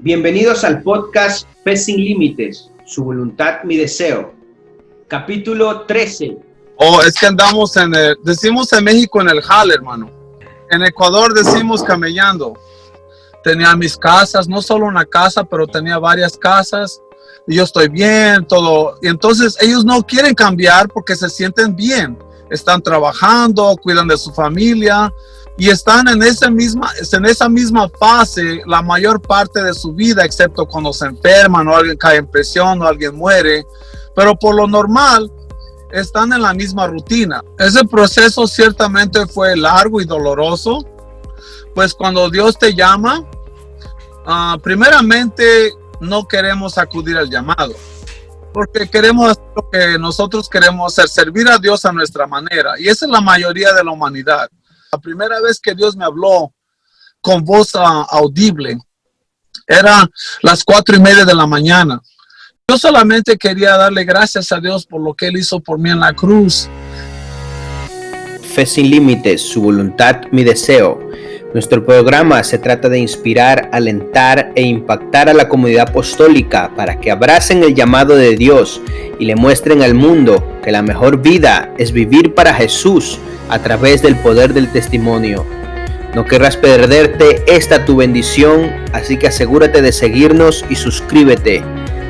Bienvenidos al podcast Fe sin Límites, su voluntad, mi deseo. Capítulo 13. Es que andamos decimos en México en el jale, hermano. En Ecuador decimos camellando. Tenía mis casas, no solo una casa, pero tenía varias casas. Y yo estoy bien, todo. Y entonces ellos no quieren cambiar porque se sienten bien. Están trabajando, cuidan de su familia y están en esa misma fase la mayor parte de su vida, excepto cuando se enferman o alguien cae en presión o alguien muere. Pero por lo normal están en la misma rutina. Ese proceso ciertamente fue largo y doloroso, pues cuando Dios te llama, primeramente no queremos acudir al llamado, porque queremos hacer lo que nosotros queremos hacer, servir a Dios a nuestra manera, y esa es la mayoría de la humanidad. La primera vez que Dios me habló con voz audible era las 4:30 de la mañana. Yo solamente quería darle gracias a Dios por lo que Él hizo por mí en la cruz. Fe sin límites, su voluntad, mi deseo. Nuestro programa se trata de inspirar, alentar e impactar a la comunidad apostólica para que abracen el llamado de Dios y le muestren al mundo que la mejor vida es vivir para Jesús a través del poder del testimonio. No querrás perderte esta tu bendición, así que asegúrate de seguirnos y suscríbete.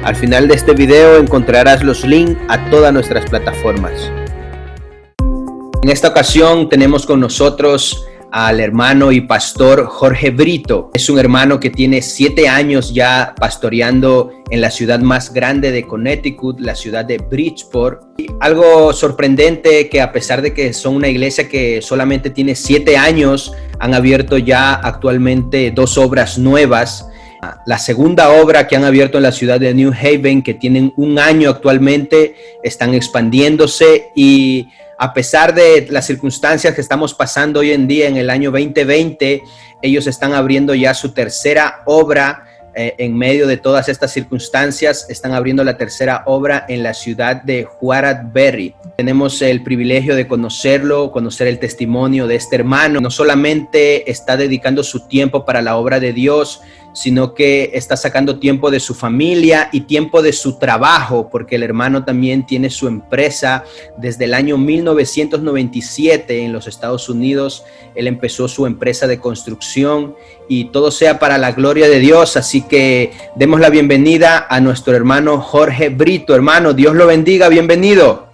Al final de este video encontrarás los links a todas nuestras plataformas. En esta ocasión tenemos con nosotros al hermano y pastor Jorge Brito. Es un hermano que tiene 7 años ya pastoreando en la ciudad más grande de Connecticut, la ciudad de Bridgeport. Y algo sorprendente que a pesar de que son una iglesia que solamente tiene 7 años, han abierto ya actualmente 2 obras nuevas. La segunda obra que han abierto en la ciudad de New Haven, que tienen 1 año actualmente, están expandiéndose, y a pesar de las circunstancias que estamos pasando hoy en día en el año 2020, ellos están abriendo ya su tercera obra. En medio de todas estas circunstancias, están abriendo la tercera obra en la ciudad de Huaratberry. Tenemos el privilegio de conocerlo, conocer el testimonio de este hermano. No solamente está dedicando su tiempo para la obra de Dios, sino que está sacando tiempo de su familia y tiempo de su trabajo, porque el hermano también tiene su empresa desde el año 1997 en los Estados Unidos. Él empezó su empresa de construcción, y todo sea para la gloria de Dios. Así que demos la bienvenida a nuestro hermano Jorge Brito. Hermano, Dios lo bendiga, bienvenido.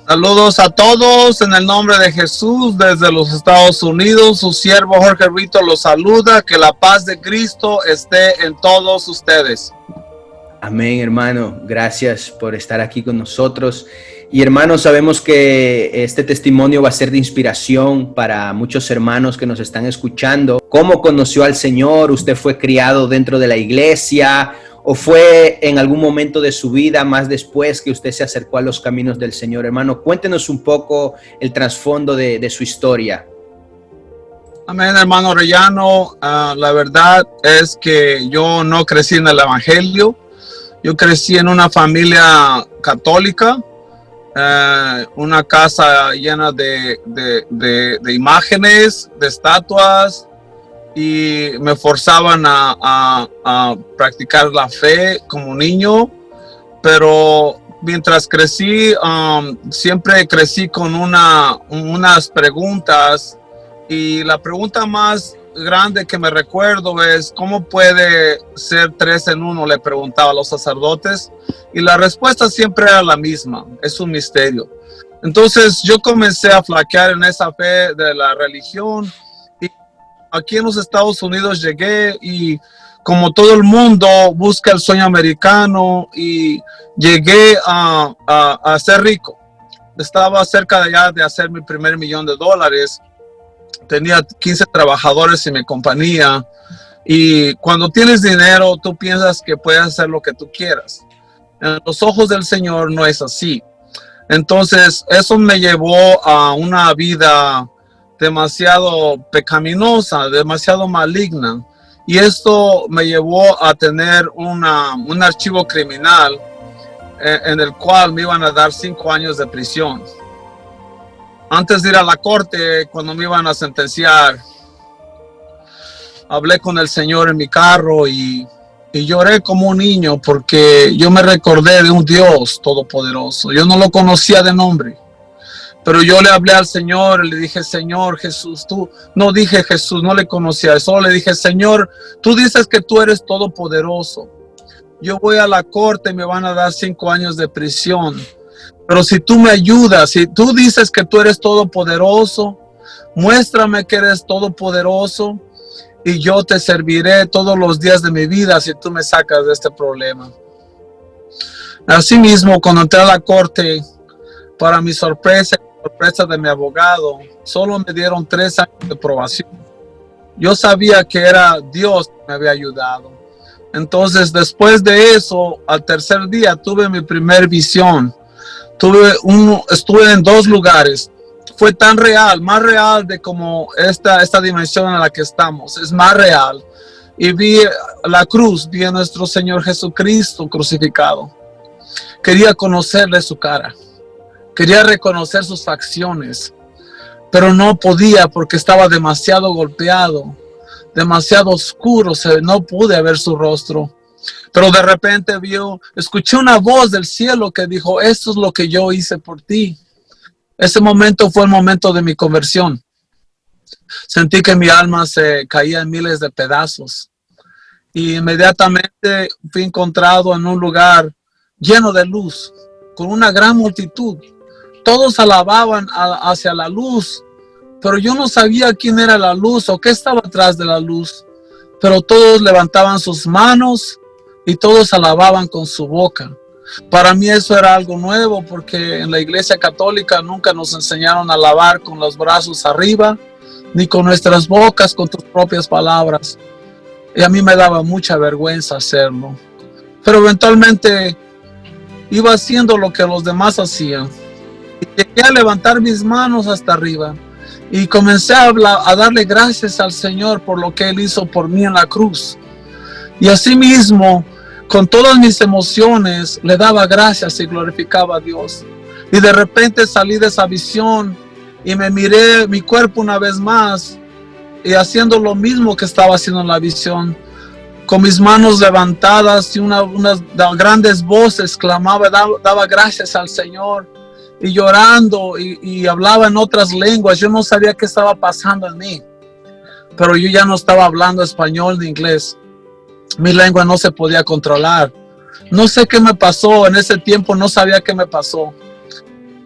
Saludos a todos en el nombre de Jesús desde los Estados Unidos. Su siervo Jorge Brito los saluda. Que la paz de Cristo esté en todos ustedes. Amén, hermano. Gracias por estar aquí con nosotros. Y hermanos, sabemos que este testimonio va a ser de inspiración para muchos hermanos que nos están escuchando. ¿Cómo conoció al Señor? ¿Usted fue criado dentro de la iglesia o fue en algún momento de su vida más después que usted se acercó a los caminos del Señor? Hermano, cuéntenos un poco el trasfondo de su historia. Amén, hermano Orellano. La verdad es que yo no crecí en el Evangelio. Yo crecí en una familia católica, una casa llena de imágenes, de estatuas, y me forzaban a practicar la fe como niño. Pero mientras crecí, siempre crecí con unas preguntas, y la pregunta más grande que me recuerdo es: ¿cómo puede ser 3 en 1? Le preguntaba a los sacerdotes, y la respuesta siempre era la misma: es un misterio. Entonces yo comencé a flaquear en esa fe de la religión, y aquí en los Estados Unidos llegué, y como todo el mundo busca el sueño americano, y llegué a ser rico. Estaba cerca de hacer mi primer $1,000,000. Tenía 15 trabajadores en mi compañía, y cuando tienes dinero tú piensas que puedes hacer lo que tú quieras. En los ojos del Señor no es así. Entonces eso me llevó a una vida demasiado pecaminosa, demasiado maligna, y esto me llevó a tener un archivo criminal en el cual me iban a dar 5 años de prisión. Antes de ir a la corte, cuando me iban a sentenciar, hablé con el Señor en mi carro, y y lloré como un niño porque yo me recordé de un Dios todopoderoso. Yo no lo conocía de nombre, pero yo le hablé al Señor y le dije, Señor Jesús, tú, no dije Jesús, no le conocía, solo le dije, Señor, tú dices que tú eres todopoderoso. Yo voy a la corte y me van a dar 5 años de prisión. Pero si tú me ayudas, si tú dices que tú eres todopoderoso, muéstrame que eres todopoderoso y yo te serviré todos los días de mi vida si tú me sacas de este problema. Asimismo, cuando entré a la corte, para mi sorpresa y sorpresa de mi abogado, solo me dieron 3 años de probación. Yo sabía que era Dios que me había ayudado. Entonces, después de eso, al tercer día, tuve mi primer visión. Estuve en 2 lugares. Fue tan real, más real de como esta dimensión en la que estamos. Es más real. Y vi la cruz, vi a nuestro Señor Jesucristo crucificado. Quería conocerle su cara. Quería reconocer sus facciones. Pero no podía porque estaba demasiado golpeado, demasiado oscuro. No pude ver su rostro. Pero de repente escuché una voz del cielo que dijo, esto es lo que yo hice por ti. Ese momento fue el momento de mi conversión. Sentí que mi alma se caía en miles de pedazos. Y inmediatamente fui encontrado en un lugar lleno de luz, con una gran multitud. Todos alababan hacia la luz, pero yo no sabía quién era la luz o qué estaba atrás de la luz. Pero todos levantaban sus manos y todos alababan con su boca. Para mí eso era algo nuevo porque en la iglesia católica nunca nos enseñaron a alabar con los brazos arriba, ni con nuestras bocas, con tus propias palabras. Y a mí me daba mucha vergüenza hacerlo. Pero eventualmente iba haciendo lo que los demás hacían. Y llegué a levantar mis manos hasta arriba. Y comencé a darle gracias al Señor por lo que Él hizo por mí en la cruz. Y asimismo, con todas mis emociones, le daba gracias y glorificaba a Dios. Y de repente salí de esa visión y me miré mi cuerpo una vez más y haciendo lo mismo que estaba haciendo en la visión. Con mis manos levantadas y unas grandes voces clamaba, daba gracias al Señor. Y llorando y hablaba en otras lenguas. Yo no sabía qué estaba pasando en mí, pero yo ya no estaba hablando español ni inglés. Mi lengua no se podía controlar. No sé qué me pasó en ese tiempo, no sabía qué me pasó,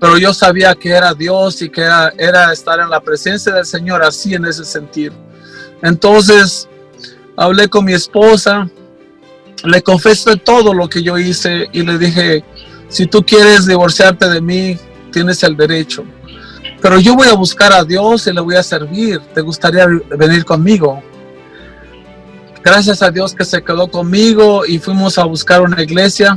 pero yo sabía que era Dios y que era estar en la presencia del Señor así, en ese sentido. Entonces hablé con mi esposa, le confesé todo lo que yo hice y le dije, si tú quieres divorciarte de mí, tienes el derecho. Pero yo voy a buscar a Dios y le voy a servir. ¿Te gustaría venir conmigo? Gracias a Dios que se quedó conmigo y fuimos a buscar una iglesia.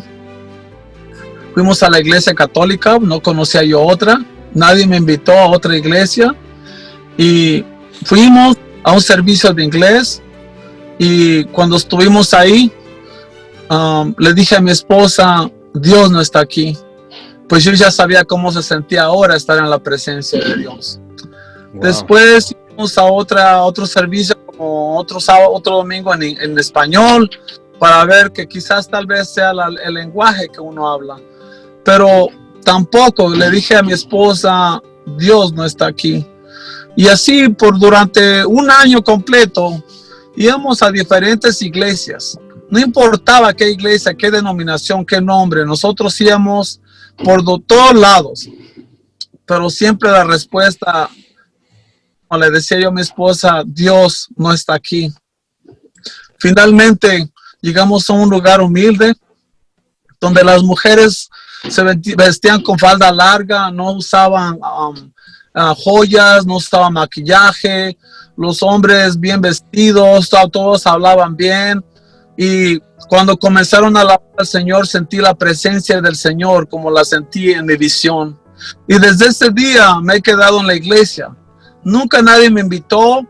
Fuimos a la iglesia católica, no conocía yo otra. Nadie me invitó a otra iglesia. Y fuimos a un servicio de inglés. Y cuando estuvimos ahí, le dije a mi esposa, Dios no está aquí. Pues yo ya sabía cómo se sentía ahora estar en la presencia de Dios. Wow. Después fuimos a otro servicio, como otro domingo en español, para ver que quizás tal vez sea el lenguaje que uno habla. Pero tampoco, le dije a mi esposa, Dios no está aquí. Y así durante un año completo íbamos a diferentes iglesias. No importaba qué iglesia, qué denominación, qué nombre, nosotros íbamos por todos lados. Pero siempre la respuesta, como le decía yo a mi esposa, Dios no está aquí. Finalmente llegamos a un lugar humilde donde las mujeres se vestían con falda larga, no usaban joyas, no usaban maquillaje, los hombres bien vestidos, todos hablaban bien. Y cuando comenzaron a alabar al Señor, sentí la presencia del Señor como la sentí en mi visión. Y desde ese día me he quedado en la iglesia. Nunca nadie me invitó,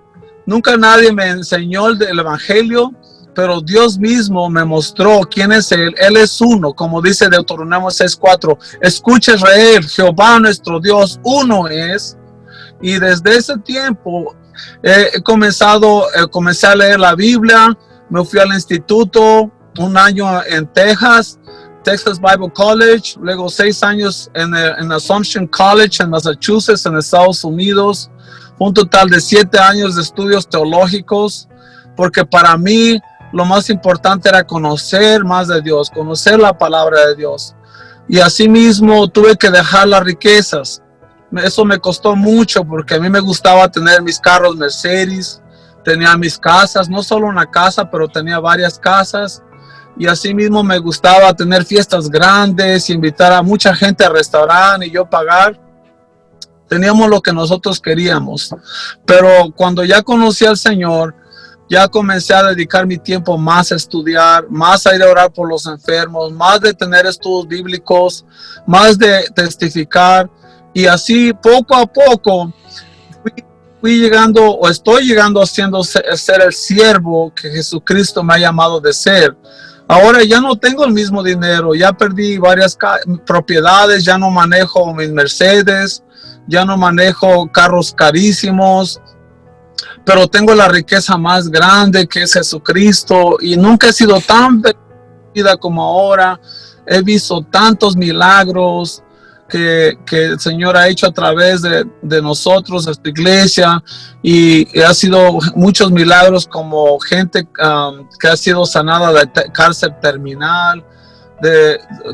nunca nadie me enseñó el evangelio, pero Dios mismo me mostró quién es Él. Él es uno, como dice Deuteronomio 6:4. Escucha Israel, Jehová nuestro Dios, uno es. Y desde ese tiempo comencé a leer la Biblia. Me fui al instituto, un año en Texas Bible College, luego 6 años en Assumption College en Massachusetts, en Estados Unidos, un total de 7 años de estudios teológicos, porque para mí lo más importante era conocer más de Dios, conocer la palabra de Dios. Y asimismo tuve que dejar las riquezas. Eso me costó mucho porque a mí me gustaba tener mis carros Mercedes, tenía mis casas, no solo una casa, pero tenía varias casas. Y asimismo me gustaba tener fiestas grandes, invitar a mucha gente al restaurante y yo pagar. Teníamos lo que nosotros queríamos. Pero cuando ya conocí al Señor, ya comencé a dedicar mi tiempo más a estudiar, más a ir a orar por los enfermos, más de tener estudios bíblicos, más de testificar. Y así poco a poco fui llegando o estoy llegando a ser el siervo que Jesucristo me ha llamado de ser. Ahora ya no tengo el mismo dinero, ya perdí varias propiedades, ya no manejo mis Mercedes, ya no manejo carros carísimos, pero tengo la riqueza más grande que es Jesucristo y nunca he sido tan bendecida como ahora. He visto tantos milagros que el Señor ha hecho a través de nosotros, de esta iglesia, y ha sido muchos milagros como gente que ha sido sanada de cáncer terminal,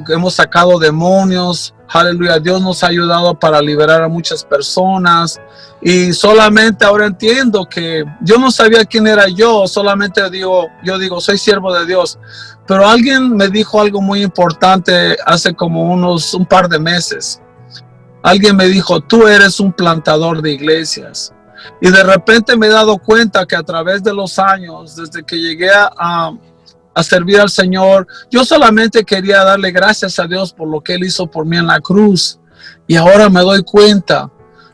hemos sacado demonios. Aleluya, Dios nos ha ayudado para liberar a muchas personas y solamente ahora entiendo que yo no sabía quién era yo, solamente yo digo, soy siervo de Dios, pero alguien me dijo algo muy importante hace como un par de meses. Alguien me dijo, tú eres un plantador de iglesias. Y de repente me he dado cuenta que a través de los años, desde que llegué a servir al Señor, yo solamente quería darle gracias a Dios por lo que Él hizo por mí en la cruz. Y ahora me doy cuenta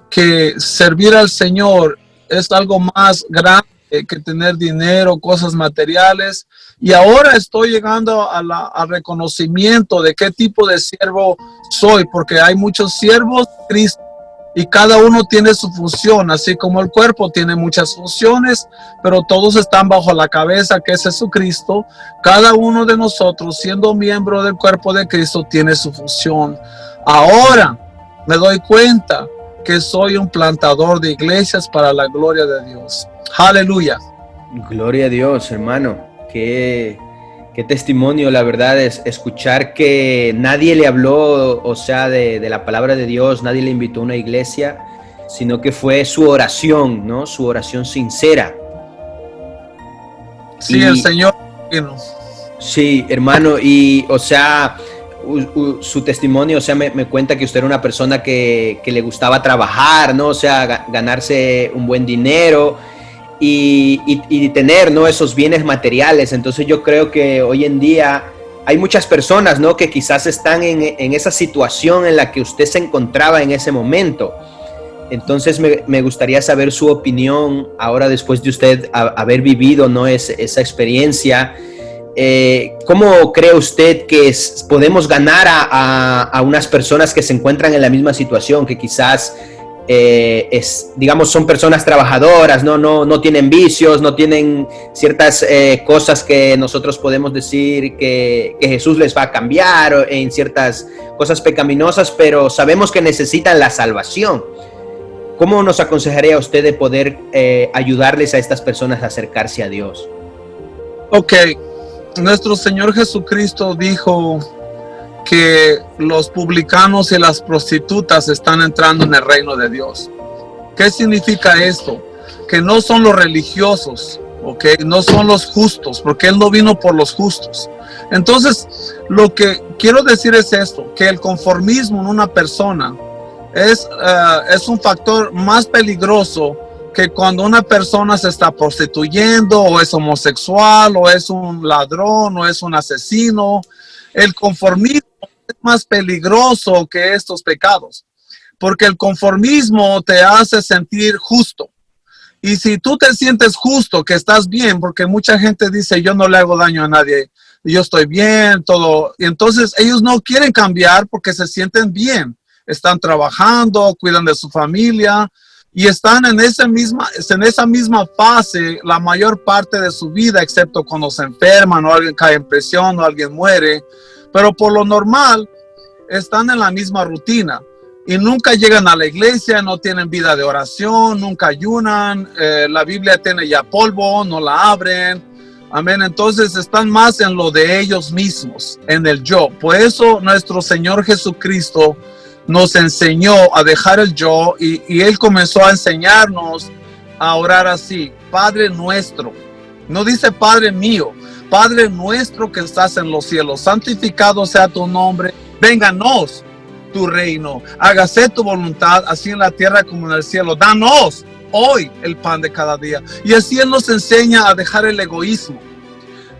que servir al Señor es algo más grande que tener dinero, cosas materiales. Y ahora estoy llegando al reconocimiento de qué tipo de siervo soy, porque hay muchos siervos de Cristo y cada uno tiene su función, así como el cuerpo tiene muchas funciones, pero todos están bajo la cabeza que es Jesucristo. Cada uno de nosotros, siendo miembro del cuerpo de Cristo, tiene su función. Ahora me doy cuenta que soy un plantador de iglesias para la gloria de Dios. Aleluya. Gloria a Dios, hermano. Qué testimonio, la verdad, es escuchar que nadie le habló, o sea, de la palabra de Dios, nadie le invitó a una iglesia, sino que fue su oración, ¿no? Su oración sincera. Sí, el Señor. Sí, hermano, y, o sea, su testimonio, o sea, me cuenta que usted era una persona que le gustaba trabajar, ¿no? O sea, ganarse un buen dinero y tener, ¿no?, esos bienes materiales. Entonces yo creo que hoy en día hay muchas personas, ¿no?, que quizás están en esa situación en la que usted se encontraba en ese momento. Entonces me gustaría saber su opinión ahora, después de usted haber vivido, ¿no?, esa experiencia. ¿Cómo cree usted que podemos ganar a unas personas que se encuentran en la misma situación, que quizás digamos, son personas trabajadoras, no tienen vicios, no tienen ciertas cosas que nosotros podemos decir que Jesús les va a cambiar en ciertas cosas pecaminosas, pero sabemos que necesitan la salvación? ¿Cómo nos aconsejaría usted de poder ayudarles a estas personas a acercarse a Dios? Ok, nuestro Señor Jesucristo dijo que los publicanos y las prostitutas están entrando en el reino de Dios. ¿Qué significa esto? Que no son los religiosos, ¿okay? No son los justos, porque Él no vino por los justos. Entonces, lo que quiero decir es esto, que el conformismo en una persona es un factor más peligroso que cuando una persona se está prostituyendo, o es homosexual, o es un ladrón, o es un asesino. El conformismo es más peligroso que estos pecados, porque el conformismo te hace sentir justo. Y si tú te sientes justo, que estás bien, porque mucha gente dice, yo no le hago daño a nadie, yo estoy bien, todo. Y entonces ellos no quieren cambiar porque se sienten bien. Están trabajando, cuidan de su familia. y están en esa misma fase la mayor parte de su vida, excepto cuando se enferman o alguien cae en presión o alguien muere, pero por lo normal están en la misma rutina y nunca llegan a la iglesia, no tienen vida de oración, nunca ayunan, la Biblia tiene ya polvo, no la abren, amén. Entonces están más en lo de ellos mismos, en el yo. Por eso nuestro Señor Jesucristo nos enseñó a dejar el yo y Él comenzó a enseñarnos a orar así: Padre nuestro. No dice Padre mío, Padre nuestro que estás en los cielos, santificado sea tu nombre, vénganos tu reino, hágase tu voluntad, así en la tierra como en el cielo. Danos hoy el pan de cada día. Y así Él nos enseña a dejar el egoísmo.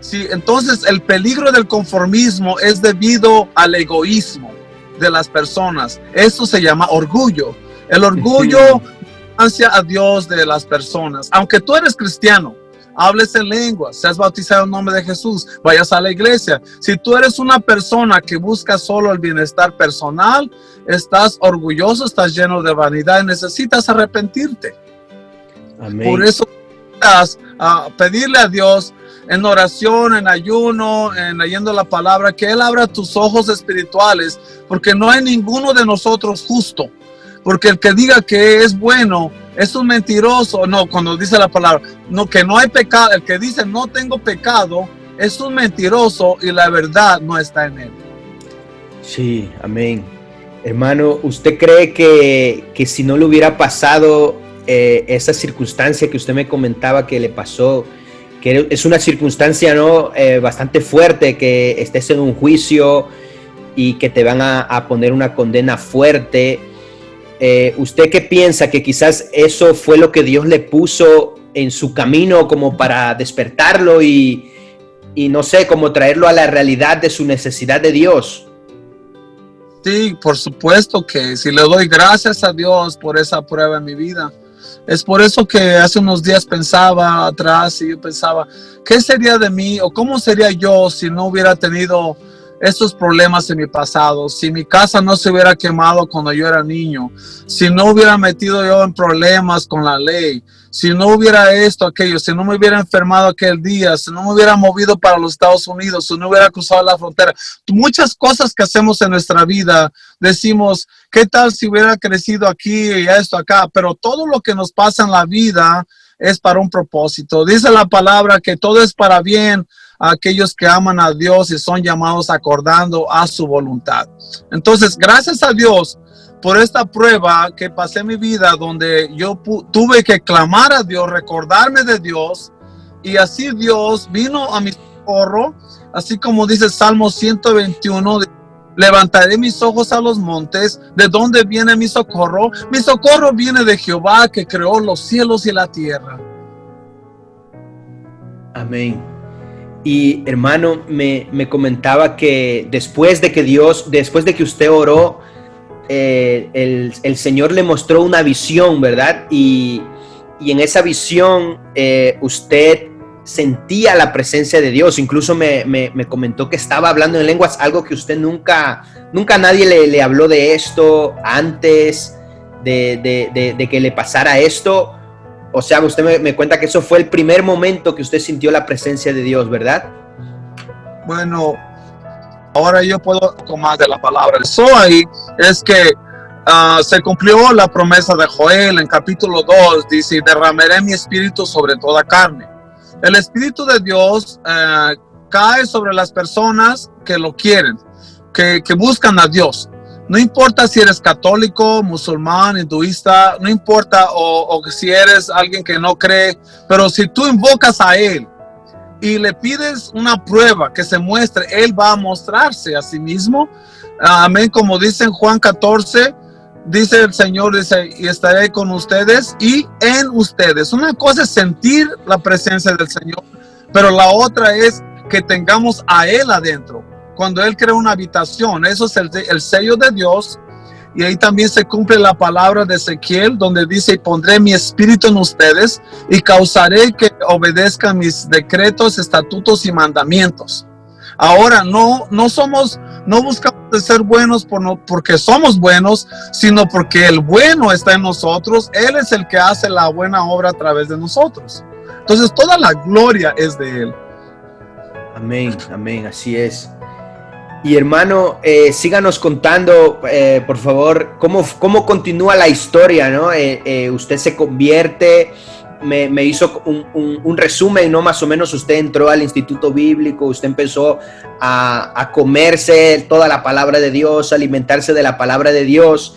Sí, entonces el peligro del conformismo es debido al egoísmo de las personas. Eso se llama orgullo. El orgullo ansia a Dios de las personas. Aunque tú eres cristiano, hables en lenguas, seas bautizado en nombre de Jesús, vayas a la iglesia. Si tú eres una persona que busca solo el bienestar personal, estás orgulloso, estás lleno de vanidad y necesitas arrepentirte. Amén. Por eso necesitas pedirle a Dios en oración, en ayuno, en leyendo la palabra, que Él abra tus ojos espirituales, porque no hay ninguno de nosotros justo. Porque el que diga que es bueno es un mentiroso. No, cuando dice la palabra, no, que no hay pecado, el que dice no tengo pecado es un mentiroso y la verdad no está en él. Sí, amén. Hermano, ¿usted cree que si no le hubiera pasado esa circunstancia que usted me comentaba que le pasó, que es una circunstancia, ¿no? Bastante fuerte, que estés en un juicio y que te van a poner una condena fuerte? ¿Usted qué piensa? ¿Que quizás eso fue lo que Dios le puso en su camino como para despertarlo y no sé, como traerlo a la realidad de su necesidad de Dios? Sí, por supuesto que sí, le doy gracias a Dios por esa prueba en mi vida. Es por eso que hace unos días pensaba atrás y yo pensaba, ¿qué sería de mí o cómo sería yo si no hubiera tenido estos problemas en mi pasado? Si mi casa no se hubiera quemado cuando yo era niño, si no hubiera metido yo en problemas con la ley, si no hubiera esto, aquello, si no me hubiera enfermado aquel día, si no me hubiera movido para los Estados Unidos, si no hubiera cruzado la frontera. Muchas cosas que hacemos en nuestra vida, decimos, ¿qué tal si hubiera crecido aquí y esto acá? Pero todo lo que nos pasa en la vida es para un propósito. Dice la palabra que todo es para bien a aquellos que aman a Dios y son llamados acordando a su voluntad. Entonces, gracias a Dios por esta prueba que pasé en mi vida, donde yo tuve que clamar a Dios, recordarme de Dios, y así Dios vino a mi socorro, así como dice Salmo 121, levantaré mis ojos a los montes, ¿de dónde viene mi socorro? Mi socorro viene de Jehová, que creó los cielos y la tierra. Amén. Y hermano, me comentaba que después de que usted oró, el Señor le mostró una visión, ¿verdad? Y en esa visión usted sentía la presencia de Dios. Incluso me comentó que estaba hablando en lenguas, algo que usted nunca nadie le habló de esto antes de que le pasara esto. O sea, usted me cuenta que eso fue el primer momento que usted sintió la presencia de Dios, ¿verdad? Bueno, ahora yo puedo tomar de la palabra. Eso ahí es que se cumplió la promesa de Joel en capítulo 2. Dice, derramaré mi espíritu sobre toda carne. El espíritu de Dios cae sobre las personas que lo quieren, que buscan a Dios. No importa si eres católico, musulmán, hinduista, no importa, o si eres alguien que no cree, pero si tú invocas a Él y le pides una prueba que se muestre, Él va a mostrarse a sí mismo. Amén, como dice en Juan 14, dice el Señor, dice, y estaré con ustedes y en ustedes. Una cosa es sentir la presencia del Señor, pero la otra es que tengamos a Él adentro. Cuando Él crea una habitación, eso es el sello de Dios. Y ahí también se cumple la palabra de Ezequiel, donde dice, y pondré mi espíritu en ustedes y causaré que obedezcan mis decretos, estatutos y mandamientos. Ahora no buscamos de ser buenos porque somos buenos, sino porque el bueno está en nosotros. Él es el que hace la buena obra a través de nosotros. Entonces toda la gloria es de Él. Amén, amén, así es. Y hermano, síganos contando, por favor, cómo continúa la historia, ¿no? Usted se convierte, me hizo un resumen, ¿no? Más o menos usted entró al Instituto Bíblico, usted empezó a comerse toda la palabra de Dios, alimentarse de la palabra de Dios,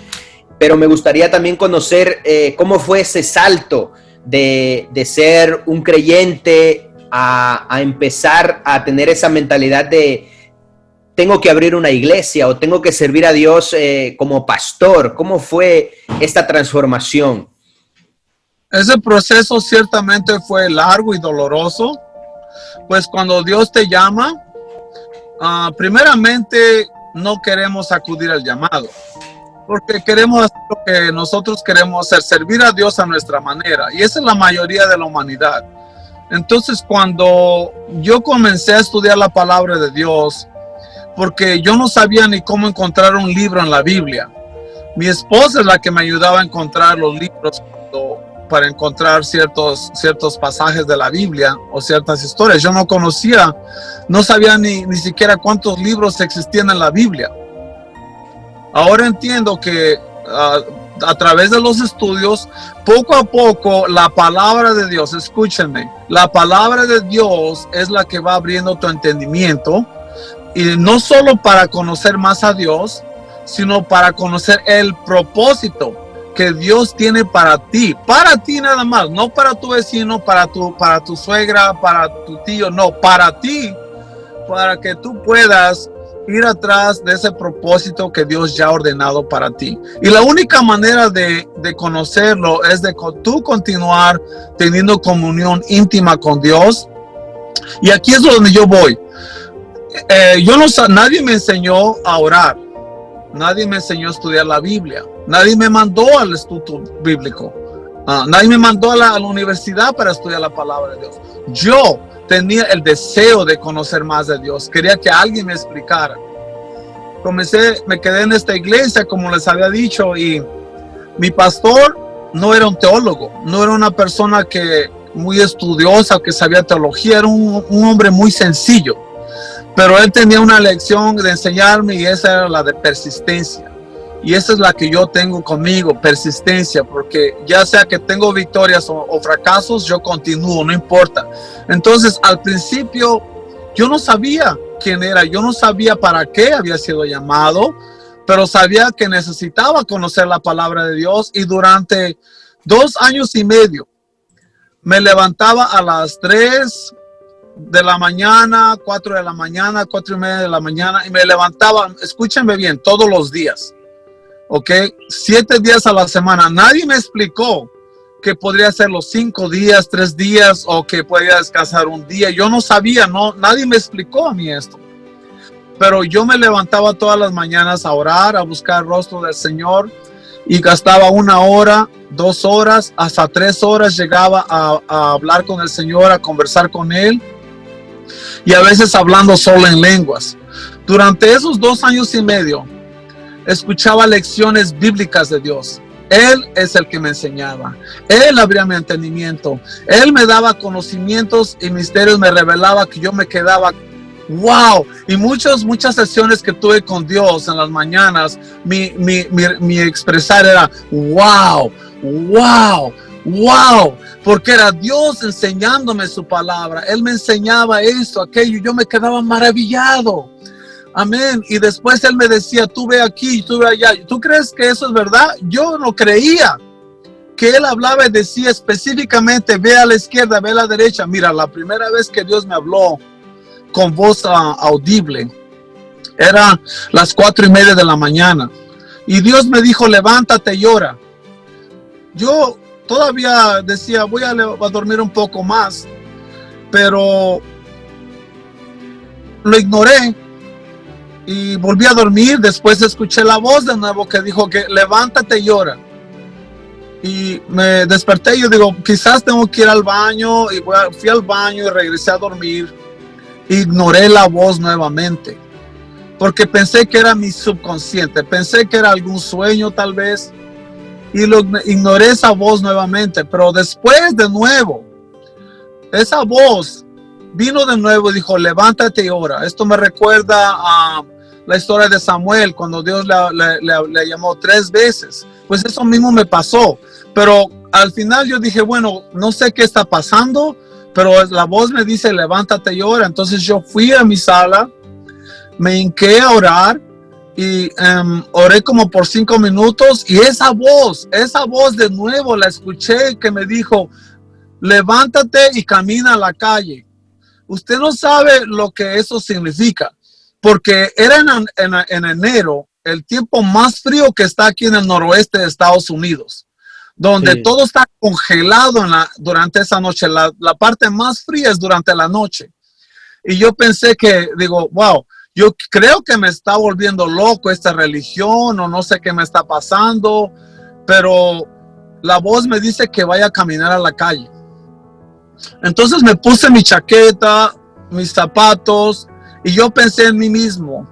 pero me gustaría también conocer cómo fue ese salto de ser un creyente a empezar a tener esa mentalidad de tengo que abrir una iglesia o tengo que servir a Dios como pastor. ¿Cómo fue esta transformación? Ese proceso ciertamente fue largo y doloroso, pues cuando Dios te llama, primeramente no queremos acudir al llamado, porque queremos hacer lo que nosotros queremos hacer, servir a Dios a nuestra manera, y esa es la mayoría de la humanidad. Entonces cuando yo comencé a estudiar la palabra de Dios, porque yo no sabía ni cómo encontrar un libro en la Biblia. Mi esposa es la que me ayudaba a encontrar los libros para encontrar ciertos pasajes de la Biblia o ciertas historias. Yo no conocía, no sabía ni siquiera cuántos libros existían en la Biblia. Ahora entiendo que a través de los estudios, poco a poco, la palabra de Dios, escúchenme, la palabra de Dios es la que va abriendo tu entendimiento. Y no solo para conocer más a Dios, sino para conocer el propósito que Dios tiene para ti nada más, no para tu vecino, para tu suegra, para tu tío, no, para ti, para que tú puedas ir atrás de ese propósito que Dios ya ha ordenado para ti. Y la única manera de conocerlo es de tú continuar teniendo comunión íntima con Dios. Y aquí es donde yo voy. Nadie me enseñó a orar, nadie me enseñó a estudiar la Biblia, nadie me mandó al instituto bíblico, nadie me mandó a la universidad para estudiar la palabra de Dios. Yo tenía el deseo de conocer más de Dios, quería que alguien me explicara. Me quedé en esta iglesia, como les había dicho, y mi pastor no era un teólogo, no era una persona muy estudiosa, que sabía teología, era un hombre muy sencillo. Pero él tenía una lección de enseñarme y esa era la de persistencia. Y esa es la que yo tengo conmigo, persistencia, porque ya sea que tengo victorias o fracasos, yo continúo, no importa. Entonces, al principio, yo no sabía quién era, yo no sabía para qué había sido llamado, pero sabía que necesitaba conocer la palabra de Dios y durante 2 años y medio me levantaba a las 3 de la mañana, 4 de la mañana, 4 y media de la mañana, y me levantaba, escúchenme bien, todos los días, ¿ok? 7 días a la semana. Nadie me explicó que podría ser los 5 días, 3 días, o que podía descansar un día. Yo no sabía, nadie me explicó a mí esto. Pero yo me levantaba todas las mañanas a orar, a buscar el rostro del Señor, y gastaba 1 hora, 2 horas, hasta 3 horas llegaba a hablar con el Señor, a conversar con Él. Y a veces hablando solo en lenguas. Durante esos 2 años y medio, escuchaba lecciones bíblicas de Dios. Él es el que me enseñaba. Él abría mi entendimiento. Él me daba conocimientos y misterios, me revelaba que yo me quedaba, wow. Y muchas sesiones que tuve con Dios en las mañanas, mi expresar era, wow, wow, wow. Porque era Dios enseñándome su palabra. Él me enseñaba esto, aquello, y yo me quedaba maravillado. Amén. Y después Él me decía, tú ve aquí, tú ve allá. ¿Tú crees que eso es verdad? Yo no creía que Él hablaba y decía específicamente, ve a la izquierda, ve a la derecha. Mira, la primera vez que Dios me habló con voz audible era las 4 y media de la mañana. Y Dios me dijo, levántate y ora. Yo todavía decía, voy a dormir un poco más, pero lo ignoré y volví a dormir. Después escuché la voz de nuevo que dijo que levántate y ora. Y me desperté y yo digo, quizás tengo que ir al baño, y fui al baño y regresé a dormir. ignoré la voz nuevamente, porque pensé que era mi subconsciente, pensé que era algún sueño tal vez, y ignoré esa voz nuevamente. Pero después de nuevo, esa voz vino de nuevo y dijo, levántate y ora. Esto me recuerda a la historia de Samuel, cuando Dios le llamó 3 veces. Pues eso mismo me pasó, pero al final yo dije, bueno, no sé qué está pasando, pero la voz me dice, levántate y ora. Entonces yo fui a mi sala, me hinqué a orar y oré como por 5 minutos, y esa voz de nuevo la escuché, que me dijo, levántate y camina a la calle. Usted no sabe lo que eso significa, porque era en enero, el tiempo más frío que está aquí en el noroeste de Estados Unidos, donde Sí. todo está congelado durante esa noche. La parte más fría es durante la noche. Y yo pensé que, digo, wow, yo creo que me está volviendo loco esta religión, o no sé qué me está pasando, pero la voz me dice que vaya a caminar a la calle. Entonces me puse mi chaqueta, mis zapatos, y yo pensé en mí mismo,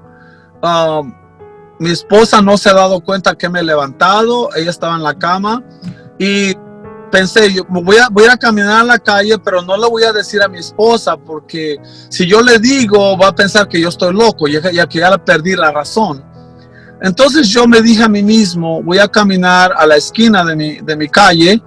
mi esposa no se ha dado cuenta que me he levantado, ella estaba en la cama, y pensé, yo voy a ir a caminar a la calle, pero no le voy a decir a mi esposa, porque si yo le digo, va a pensar que yo estoy loco, ya que ya le perdí la razón. Entonces yo me dije a mí mismo, voy a caminar a la esquina de mi calle,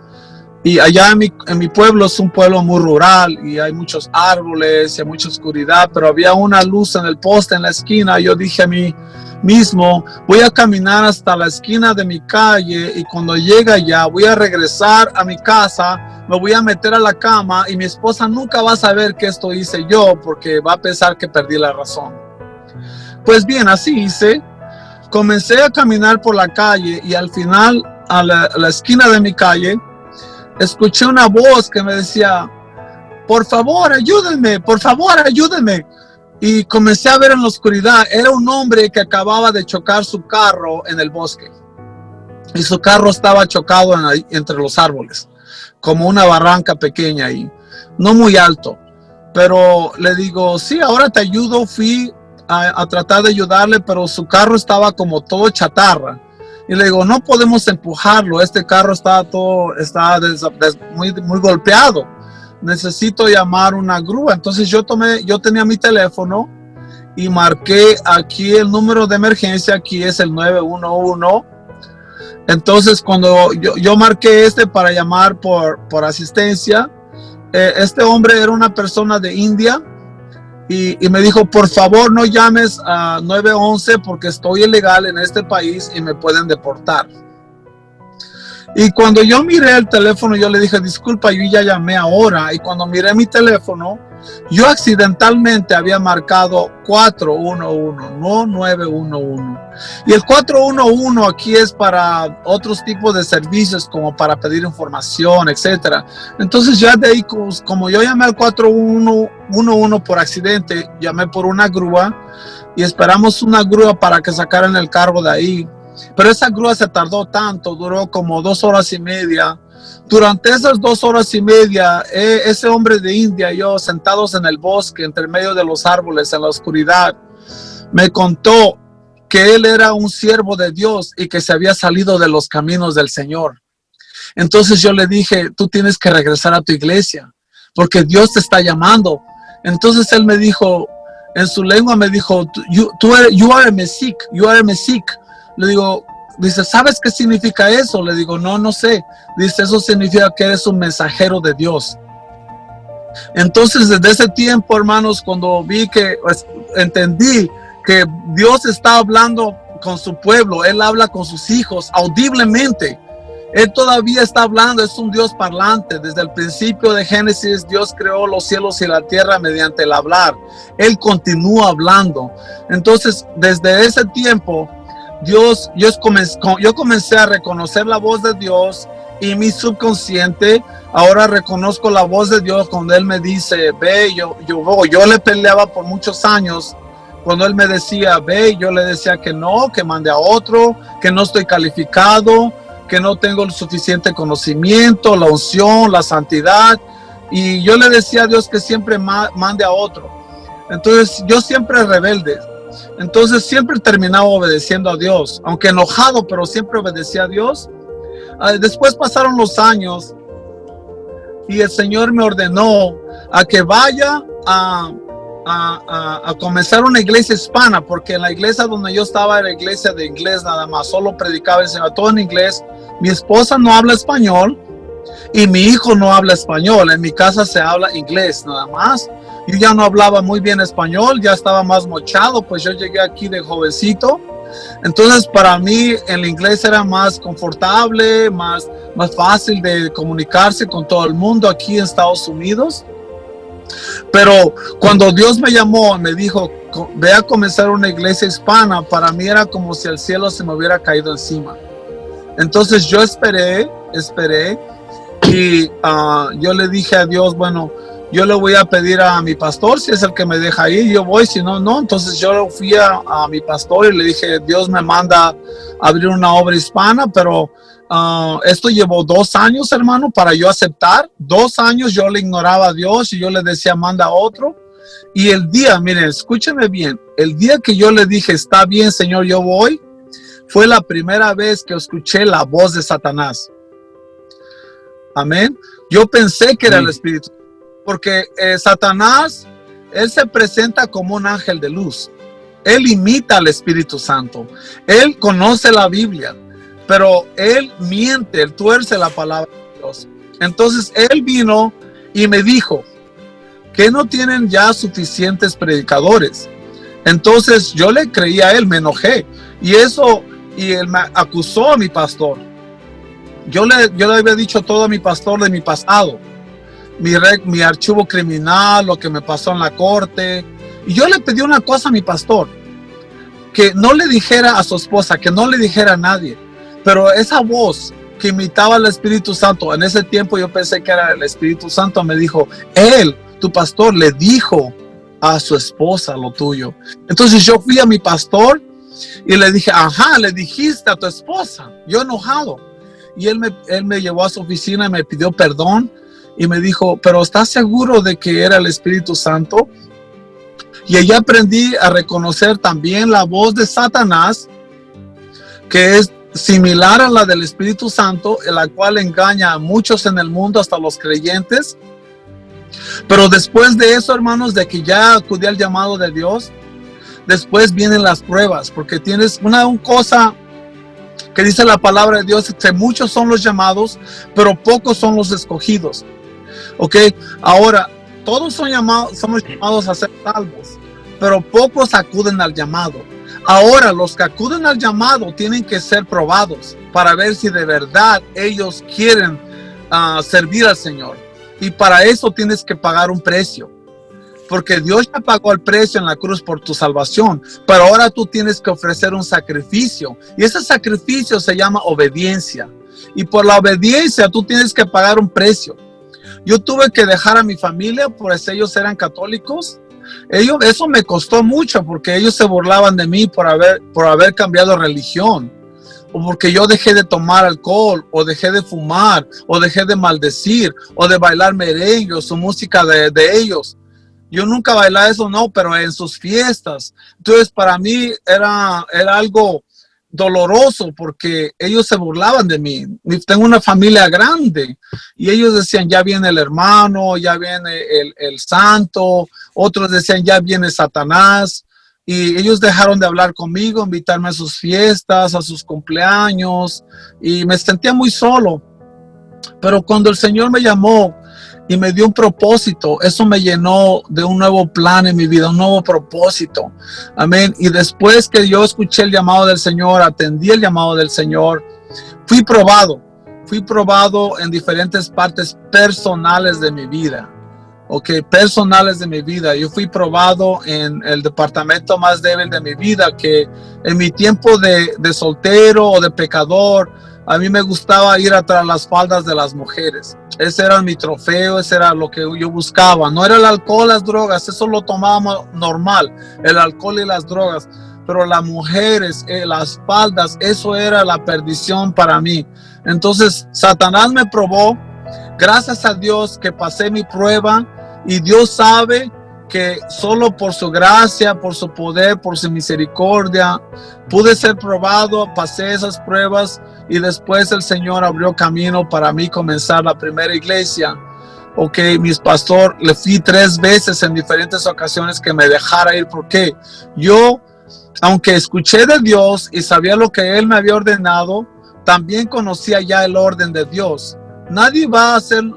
y allá en mi pueblo es un pueblo muy rural, y hay muchos árboles y hay mucha oscuridad, pero había una luz en el poste en la esquina. Yo dije a mí mismo, voy a caminar hasta la esquina de mi calle, y cuando llegue allá voy a regresar a mi casa, me voy a meter a la cama, y mi esposa nunca va a saber que esto hice yo, porque va a pensar que perdí la razón. Pues bien, así hice. Comencé a caminar por la calle, y al final, a la esquina de mi calle, escuché una voz que me decía, por favor, ayúdenme, por favor, ayúdenme. Y comencé a ver en la oscuridad, era un hombre que acababa de chocar su carro en el bosque. Y su carro estaba chocado entre los árboles, como una barranca pequeña ahí, no muy alto. Pero le digo, sí, ahora te ayudo. Fui a tratar de ayudarle, pero su carro estaba como todo chatarra. Y le digo, no podemos empujarlo, este carro está muy golpeado, necesito llamar una grúa. Entonces yo tenía mi teléfono y marqué aquí el número de emergencia, aquí es el 911. Entonces cuando yo marqué para llamar por asistencia, este hombre era una persona de India, y me dijo, por favor no llames a 911 porque estoy ilegal en este país y me pueden deportar. Y cuando yo miré el teléfono, yo le dije, disculpa, yo ya llamé ahora. Y cuando miré mi teléfono, yo accidentalmente había marcado 411, no 911. Y el 411 aquí es para otros tipos de servicios, como para pedir información, etc. Entonces ya de ahí, como yo llamé al 411 por accidente, llamé por una grúa, y esperamos una grúa para que sacaran el carro de ahí. Pero esa grúa se tardó tanto, duró como 2 horas y media. Durante esas 2 horas y media, ese hombre de India y yo, sentados en el bosque, entre medio de los árboles, en la oscuridad, me contó que él era un siervo de Dios y que se había salido de los caminos del Señor. Entonces yo le dije, tú tienes que regresar a tu iglesia, porque Dios te está llamando. Entonces él me dijo, en su lengua me dijo, you are a Mesic, you are a Mesic. Le digo, dice, ¿sabes qué significa eso? Le digo, no sé. Dice, eso significa que eres un mensajero de Dios. Entonces, desde ese tiempo, hermanos, cuando entendí que Dios está hablando con su pueblo, Él habla con sus hijos audiblemente. Él todavía está hablando, es un Dios parlante. Desde el principio de Génesis, Dios creó los cielos y la tierra mediante el hablar. Él continúa hablando. Entonces, desde ese tiempo, yo comencé a reconocer la voz de Dios, y mi subconsciente ahora reconozco la voz de Dios cuando Él me dice, ve, yo le peleaba por muchos años. Cuando Él me decía, ve, yo le decía que no, que mande a otro, que no estoy calificado, que no tengo el suficiente conocimiento, la unción, la santidad. Y yo le decía a Dios que siempre mande a otro. Entonces yo siempre rebelde. Entonces siempre terminaba obedeciendo a Dios, aunque enojado, pero siempre obedecía a Dios. Después pasaron los años y el Señor me ordenó a que vaya a comenzar una iglesia hispana, porque en la iglesia donde yo estaba era iglesia de inglés nada más, solo predicaba el Señor, todo en inglés. Mi esposa no habla español y mi hijo no habla español. En mi casa se habla inglés nada más. Yo ya no hablaba muy bien español, ya estaba más mochado, pues yo llegué aquí de jovencito. Entonces para mí el inglés era más confortable, más fácil de comunicarse con todo el mundo aquí en Estados Unidos. Pero cuando Dios me llamó y me dijo, ve a comenzar una iglesia hispana, para mí era como si el cielo se me hubiera caído encima. Entonces yo esperé y yo le dije a Dios, bueno, yo le voy a pedir a mi pastor, si es el que me deja ir, yo voy, si no, no. Entonces yo fui a mi pastor y le dije, Dios me manda a abrir una obra hispana, pero esto llevó 2 años, hermano, para yo aceptar. 2 años yo le ignoraba a Dios y yo le decía, manda a otro. Y el día, miren, escúchenme bien, el día que yo le dije, está bien, Señor, yo voy, fue la primera vez que escuché la voz de Satanás. Amén. Yo pensé que era el Espíritu, porque Satanás, él se presenta como un ángel de luz. Él imita al Espíritu Santo. Él conoce la Biblia, pero él miente, él tuerce la palabra de Dios. Entonces él vino y me dijo que no tienen ya suficientes predicadores. Entonces yo le creí a él, me enojé. Y él me acusó a mi pastor. Yo le había dicho todo a mi pastor de mi pasado. Mi archivo criminal, lo que me pasó en la corte. Y yo le pedí una cosa a mi pastor, que no le dijera a su esposa, que no le dijera a nadie. Pero esa voz que imitaba al Espíritu Santo, en ese tiempo yo pensé que era el Espíritu Santo, me dijo, él, tu pastor, le dijo a su esposa lo tuyo. Entonces yo fui a mi pastor y le dije, ajá, le dijiste a tu esposa, yo enojado. Y él me llevó a su oficina y me pidió perdón y me dijo, pero ¿estás seguro de que era el Espíritu Santo? Y allí aprendí a reconocer también la voz de Satanás, que es similar a la del Espíritu Santo, en la cual engaña a muchos en el mundo, hasta los creyentes. Pero después de eso, hermanos, de que ya acudí al llamado de Dios, después vienen las pruebas, porque tienes una cosa que dice la palabra de Dios, que muchos son los llamados, pero pocos son los escogidos. Ok, ahora, todos somos llamados a ser salvos, pero pocos acuden al llamado. Ahora, los que acuden al llamado tienen que ser probados para ver si de verdad ellos quieren servir al Señor. Y para eso tienes que pagar un precio, porque Dios ya pagó el precio en la cruz por tu salvación, pero ahora tú tienes que ofrecer un sacrificio, y ese sacrificio se llama obediencia, y por la obediencia tú tienes que pagar un precio. Yo tuve que dejar a mi familia, pues ellos eran católicos. Eso me costó mucho, porque ellos se burlaban de mí por haber cambiado religión, o porque yo dejé de tomar alcohol, o dejé de fumar, o dejé de maldecir, o de bailar merengue o su música de ellos. Yo nunca bailaba eso, no, pero en sus fiestas. Entonces para mí era algo doloroso, porque ellos se burlaban de mí. Tengo una familia grande y ellos decían, ya viene el hermano, ya viene el santo. Otros decían, ya viene Satanás. Y ellos dejaron de hablar conmigo, invitarme a sus fiestas, a sus cumpleaños, y me sentía muy solo. Pero cuando el Señor me llamó y me dio un propósito, eso me llenó de un nuevo plan en mi vida, un nuevo propósito. Amén. Y después que yo escuché el llamado del Señor, atendí el llamado del Señor, fui probado en diferentes partes personales de mi vida. Personales de mi vida. Yo fui probado en el departamento más débil de mi vida, que en mi tiempo de soltero o de pecador, a mí me gustaba ir atrás las faldas de las mujeres. Ese era mi trofeo, ese era lo que yo buscaba. No era el alcohol, las drogas, eso lo tomábamos normal, el alcohol y las drogas. Pero las mujeres, las faldas, eso era la perdición para mí. Entonces Satanás me probó. Gracias a Dios que pasé mi prueba, y Dios sabe que solo por su gracia, por su poder, por su misericordia, pude ser probado, pasé esas pruebas y después el Señor abrió camino para mí comenzar la primera iglesia. Mis pastor, le fui 3 veces en diferentes ocasiones que me dejara ir, porque yo, aunque escuché de Dios y sabía lo que Él me había ordenado, también conocía ya el orden de Dios. Nadie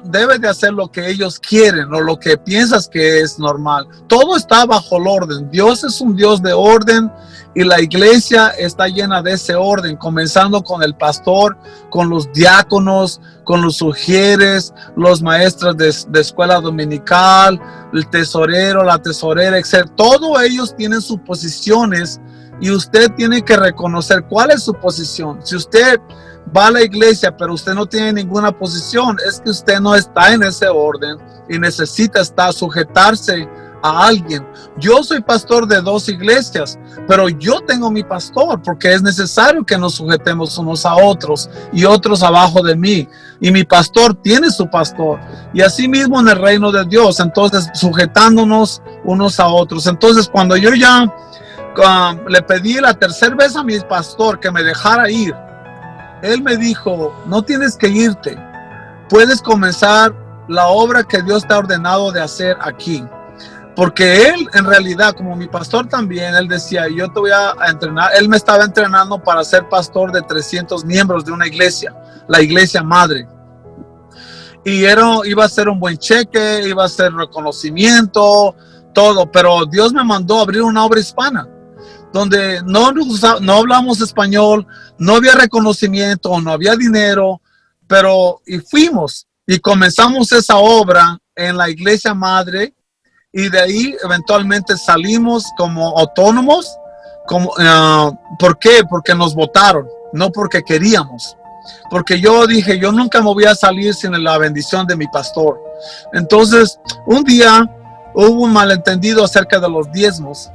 debe de hacer lo que ellos quieren o lo que piensas que es normal. Todo está bajo el orden. Dios es un Dios de orden y la iglesia está llena de ese orden, comenzando con el pastor, con los diáconos, con los sugieres, los maestros de escuela dominical, el tesorero, la tesorera, etc. Todos ellos tienen sus posiciones y usted tiene que reconocer cuál es su posición. Si usted va a la iglesia, pero usted no tiene ninguna posición, es que usted no está en ese orden y necesita sujetarse a alguien. Yo soy pastor de 2 iglesias, pero yo tengo mi pastor porque es necesario que nos sujetemos unos a otros y otros abajo de mí. Y mi pastor tiene su pastor. Y así mismo en el reino de Dios, entonces sujetándonos unos a otros. Entonces cuando yo ya le pedí la 3ª vez a mi pastor que me dejara ir, él me dijo, no tienes que irte, puedes comenzar la obra que Dios te ha ordenado de hacer aquí. Porque él, en realidad, como mi pastor también, él decía, yo te voy a entrenar. Él me estaba entrenando para ser pastor de 300 miembros de una iglesia, la iglesia madre. Y iba a ser un buen cheque, iba a ser reconocimiento, todo. Pero Dios me mandó a abrir una obra hispana, donde no hablamos español, no había reconocimiento, no había dinero, y fuimos y comenzamos esa obra en la iglesia madre, y de ahí eventualmente salimos como autónomos. ¿Por qué? Porque nos votaron, no porque queríamos. Porque yo dije, yo nunca me voy a salir sin la bendición de mi pastor. Entonces, un día hubo un malentendido acerca de los diezmos.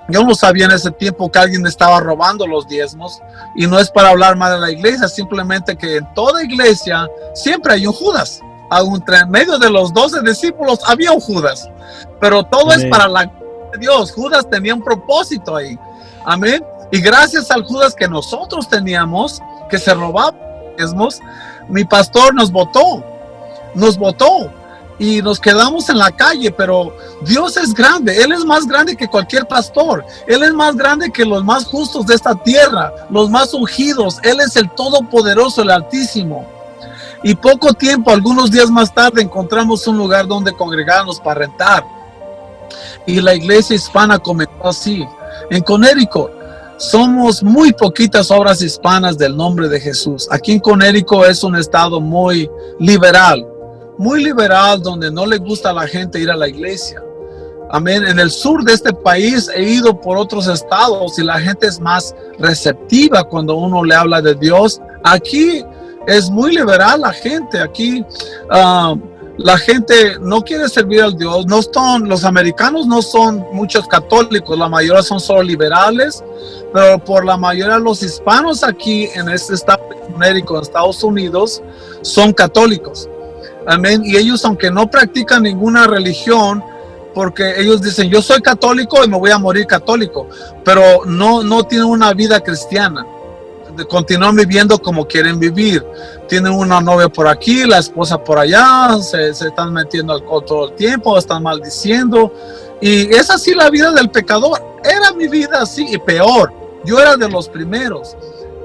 Yo no sabía en ese tiempo que alguien estaba robando los diezmos, y no es para hablar mal de la iglesia, simplemente que en toda iglesia siempre hay un Judas. En medio de los 12 discípulos había un Judas, pero todo es para la gloria de Dios. Judas tenía un propósito ahí, amén. Y gracias al Judas que nosotros teníamos, que se robaba diezmos, mi pastor nos votó y nos quedamos en la calle. Pero Dios es grande, Él es más grande que cualquier pastor, Él es más grande que los más justos de esta tierra, los más ungidos. Él es el Todopoderoso, el Altísimo. Y poco tiempo, algunos días más tarde, encontramos un lugar donde congregarnos para rentar. Y la iglesia hispana comenzó así. En Connecticut somos muy poquitas obras hispanas del nombre de Jesús. Aquí en Connecticut es un estado muy liberal, donde no le gusta a la gente ir a la iglesia. Amén. En el sur de este país he ido por otros estados y la gente es más receptiva cuando uno le habla de Dios. Aquí es muy liberal la gente. Aquí la gente no quiere servir al Dios. Los americanos no son muchos católicos, la mayoría son solo liberales, pero por la mayoría de los hispanos aquí en este estado de Connecticut, en Estados Unidos, son católicos. Amén. Y ellos, aunque no practican ninguna religión, porque ellos dicen, yo soy católico y me voy a morir católico, pero no tienen una vida cristiana. Continúan viviendo como quieren vivir. Tienen una novia por aquí, la esposa por allá, se están metiendo alcohol todo el tiempo, están maldiciendo. Y es así la vida del pecador. Era mi vida así, y peor. Yo era de los primeros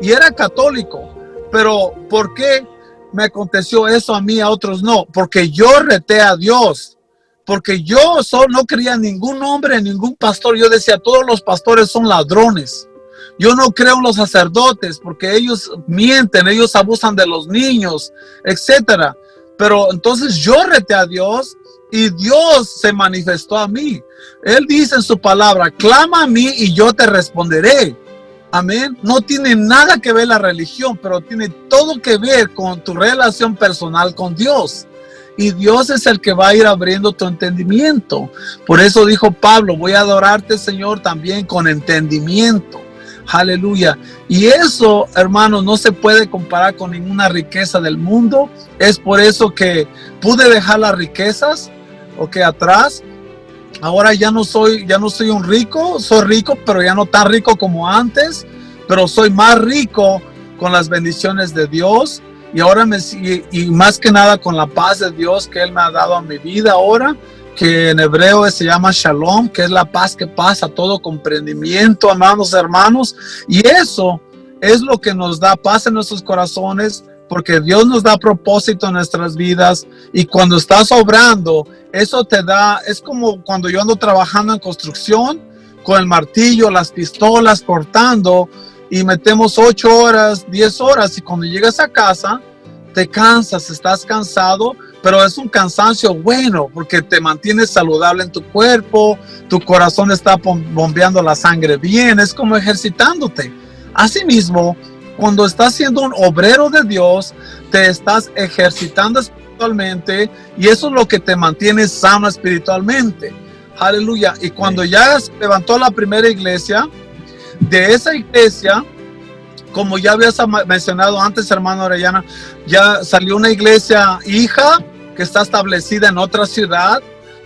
y era católico. Pero ¿por qué me aconteció eso a mí, a otros no? Porque yo reté a Dios. Porque yo no creía en ningún hombre, en ningún pastor. Yo decía, todos los pastores son ladrones. Yo no creo en los sacerdotes porque ellos mienten, ellos abusan de los niños, etcétera. Pero entonces yo reté a Dios y Dios se manifestó a mí. Él dice en su palabra, clama a mí y yo te responderé. Amén. No tiene nada que ver la religión, pero tiene todo que ver con tu relación personal con Dios. Y Dios es el que va a ir abriendo tu entendimiento. Por eso dijo Pablo, voy a adorarte, Señor, también con entendimiento. Aleluya. Y eso, hermanos, no se puede comparar con ninguna riqueza del mundo. Es por eso que pude dejar las riquezas atrás. ahora ya no soy un rico, soy rico, pero ya no tan rico como antes, pero soy más rico con las bendiciones de Dios y ahora y más que nada con la paz de Dios que Él me ha dado a mi vida ahora, que en hebreo se llama Shalom, que es la paz que pasa todo comprendimiento, amados hermanos, y eso es lo que nos da paz en nuestros corazones, porque Dios nos da propósito en nuestras vidas y cuando estás obrando, eso te da, es como cuando yo ando trabajando en construcción con el martillo, las pistolas, cortando y metemos 8 horas, 10 horas y cuando llegas a casa te cansas, estás cansado, pero es un cansancio bueno porque te mantienes saludable en tu cuerpo, tu corazón está bombeando la sangre bien, es como ejercitándote. Asimismo, cuando estás siendo un obrero de Dios, te estás ejercitando espiritualmente y eso es lo que te mantiene sano espiritualmente. Aleluya. Y cuando ya se levantó la primera iglesia, de esa iglesia, como ya habías mencionado antes, hermano Orellana, ya salió una iglesia hija que está establecida en otra ciudad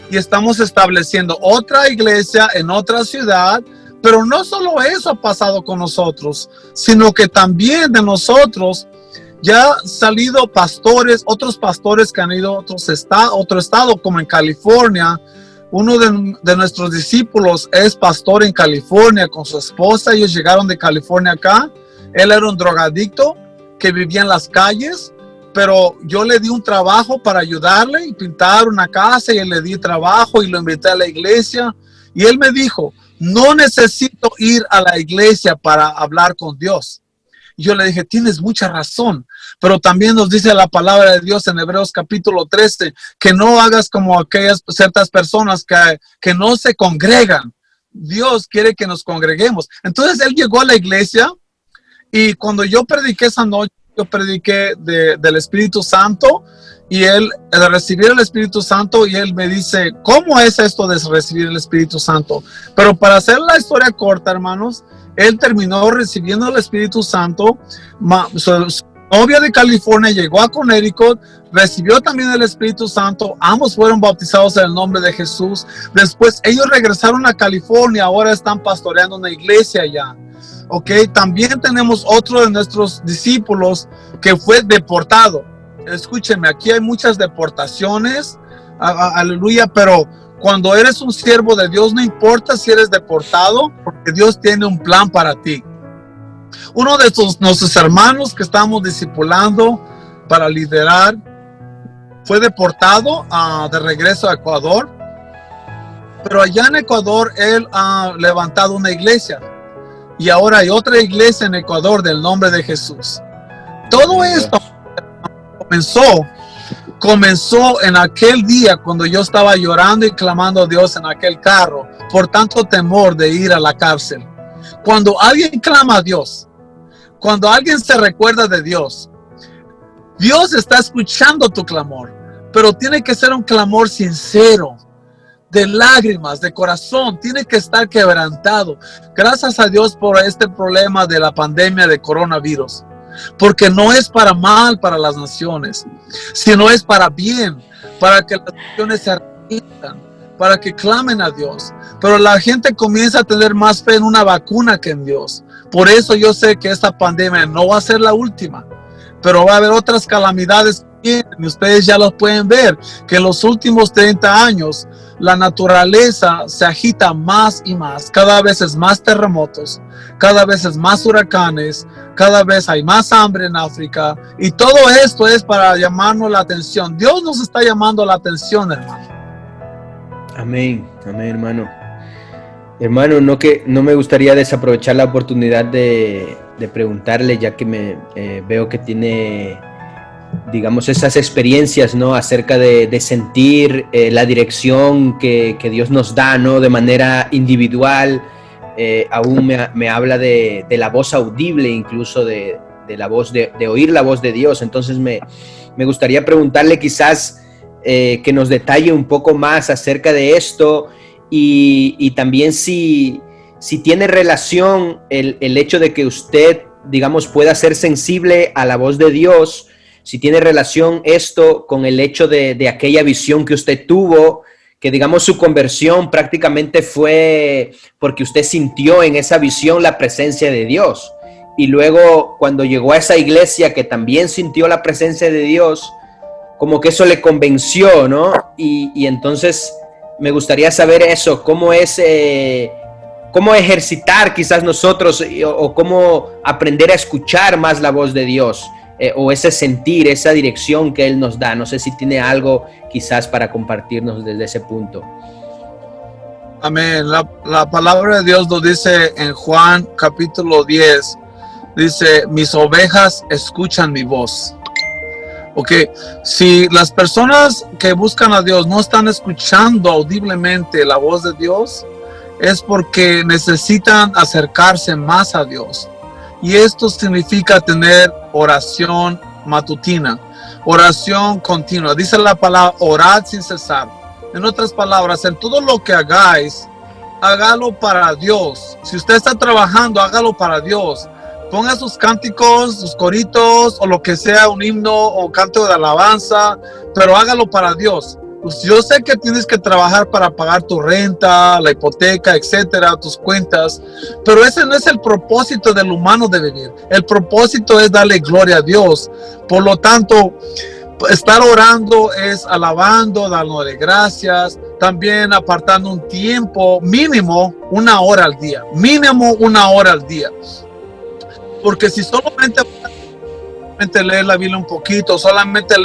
y estamos estableciendo otra iglesia en otra ciudad. Pero no solo eso ha pasado con nosotros, sino que también de nosotros ya han salido pastores, otros pastores que han ido a otro estado, como en California. Uno de nuestros discípulos es pastor en California con su esposa. Ellos llegaron de California acá. Él era un drogadicto que vivía en las calles, pero yo le di un trabajo para ayudarle y pintar una casa y le di trabajo y lo invité a la iglesia. Y él me dijo, no necesito ir a la iglesia para hablar con Dios. Y yo le dije, tienes mucha razón, pero también nos dice la palabra de Dios en Hebreos capítulo 13, que no hagas como aquellas ciertas personas que no se congregan. Dios quiere que nos congreguemos. Entonces él llegó a la iglesia y cuando yo prediqué esa noche, yo prediqué del Espíritu Santo y él de recibir el Espíritu Santo y él me dice, ¿cómo es esto de recibir el Espíritu Santo? Pero para hacer la historia corta, hermanos, él terminó recibiendo el Espíritu Santo. Su novia de California llegó a Connecticut, recibió también el Espíritu Santo, ambos fueron bautizados en el nombre de Jesús. Después ellos regresaron a California, ahora están pastoreando una iglesia allá. Ok, también tenemos otro de nuestros discípulos que fue deportado. Escúchenme, aquí hay muchas deportaciones, aleluya, pero cuando eres un siervo de Dios, no importa si eres deportado, porque Dios tiene un plan para ti. Uno de nuestros hermanos que estamos discipulando para liderar fue deportado de regreso a Ecuador, pero allá en Ecuador él ha levantado una iglesia y ahora hay otra iglesia en Ecuador del nombre de Jesús. Todo esto comenzó en aquel día cuando yo estaba llorando y clamando a Dios en aquel carro por tanto temor de ir a la cárcel. Cuando alguien clama a Dios, cuando alguien se recuerda de Dios, Dios está escuchando tu clamor, pero tiene que ser un clamor sincero, de lágrimas, de corazón, tiene que estar quebrantado. Gracias a Dios por este problema de la pandemia de coronavirus. Porque no es para mal para las naciones, sino es para bien, para que las naciones se arrepientan, para que clamen a Dios. Pero la gente comienza a tener más fe en una vacuna que en Dios. Por eso yo sé que esta pandemia no va a ser la última, pero va a haber otras calamidades que vienen, y ustedes ya las pueden ver, que en los últimos 30 años la naturaleza se agita más y más, cada vez es más terremotos, cada vez es más huracanes, cada vez hay más hambre en África y todo esto es para llamarnos la atención. Dios nos está llamando la atención, hermano. Amén, amén, hermano. Hermano, no me gustaría desaprovechar la oportunidad de preguntarle, ya que veo que tiene, digamos, esas experiencias, ¿no? Acerca de sentir la dirección que Dios nos da, ¿no? De manera individual. Aún me habla de la voz audible, incluso de la voz, de oír la voz de Dios. Entonces me gustaría preguntarle quizás que nos detalle un poco más acerca de esto y también si tiene relación el hecho de que usted, digamos, pueda ser sensible a la voz de Dios, si tiene relación esto con el hecho de aquella visión que usted tuvo, que digamos su conversión prácticamente fue porque usted sintió en esa visión la presencia de Dios. Y luego cuando llegó a esa iglesia que también sintió la presencia de Dios, como que eso le convenció, ¿no? Y entonces me gustaría saber eso, cómo es, cómo ejercitar quizás nosotros o cómo aprender a escuchar más la voz de Dios. O ese sentir, esa dirección que Él nos da. No sé si tiene algo quizás para compartirnos desde ese punto. Amén. La palabra de Dios lo dice en Juan capítulo 10. Dice, mis ovejas escuchan mi voz. Ok, si las personas que buscan a Dios no están escuchando audiblemente la voz de Dios, es porque necesitan acercarse más a Dios. Y esto significa tener oración matutina, oración continua. Dice la palabra, orad sin cesar. En otras palabras, en todo lo que hagáis, hágalo para Dios. Si usted está trabajando, hágalo para Dios. Ponga sus cánticos, sus coritos, o lo que sea, un himno o canto de alabanza, pero hágalo para Dios. Pues yo sé que tienes que trabajar para pagar tu renta, la hipoteca, etcétera, tus cuentas, pero ese no es el propósito del humano de vivir. El propósito es darle gloria a Dios. Por lo tanto, estar orando es alabando, dándole gracias, también apartando un tiempo mínimo, 1 hora al día, mínimo 1 hora al día. Porque si solamente lees la Biblia un poquito, solamente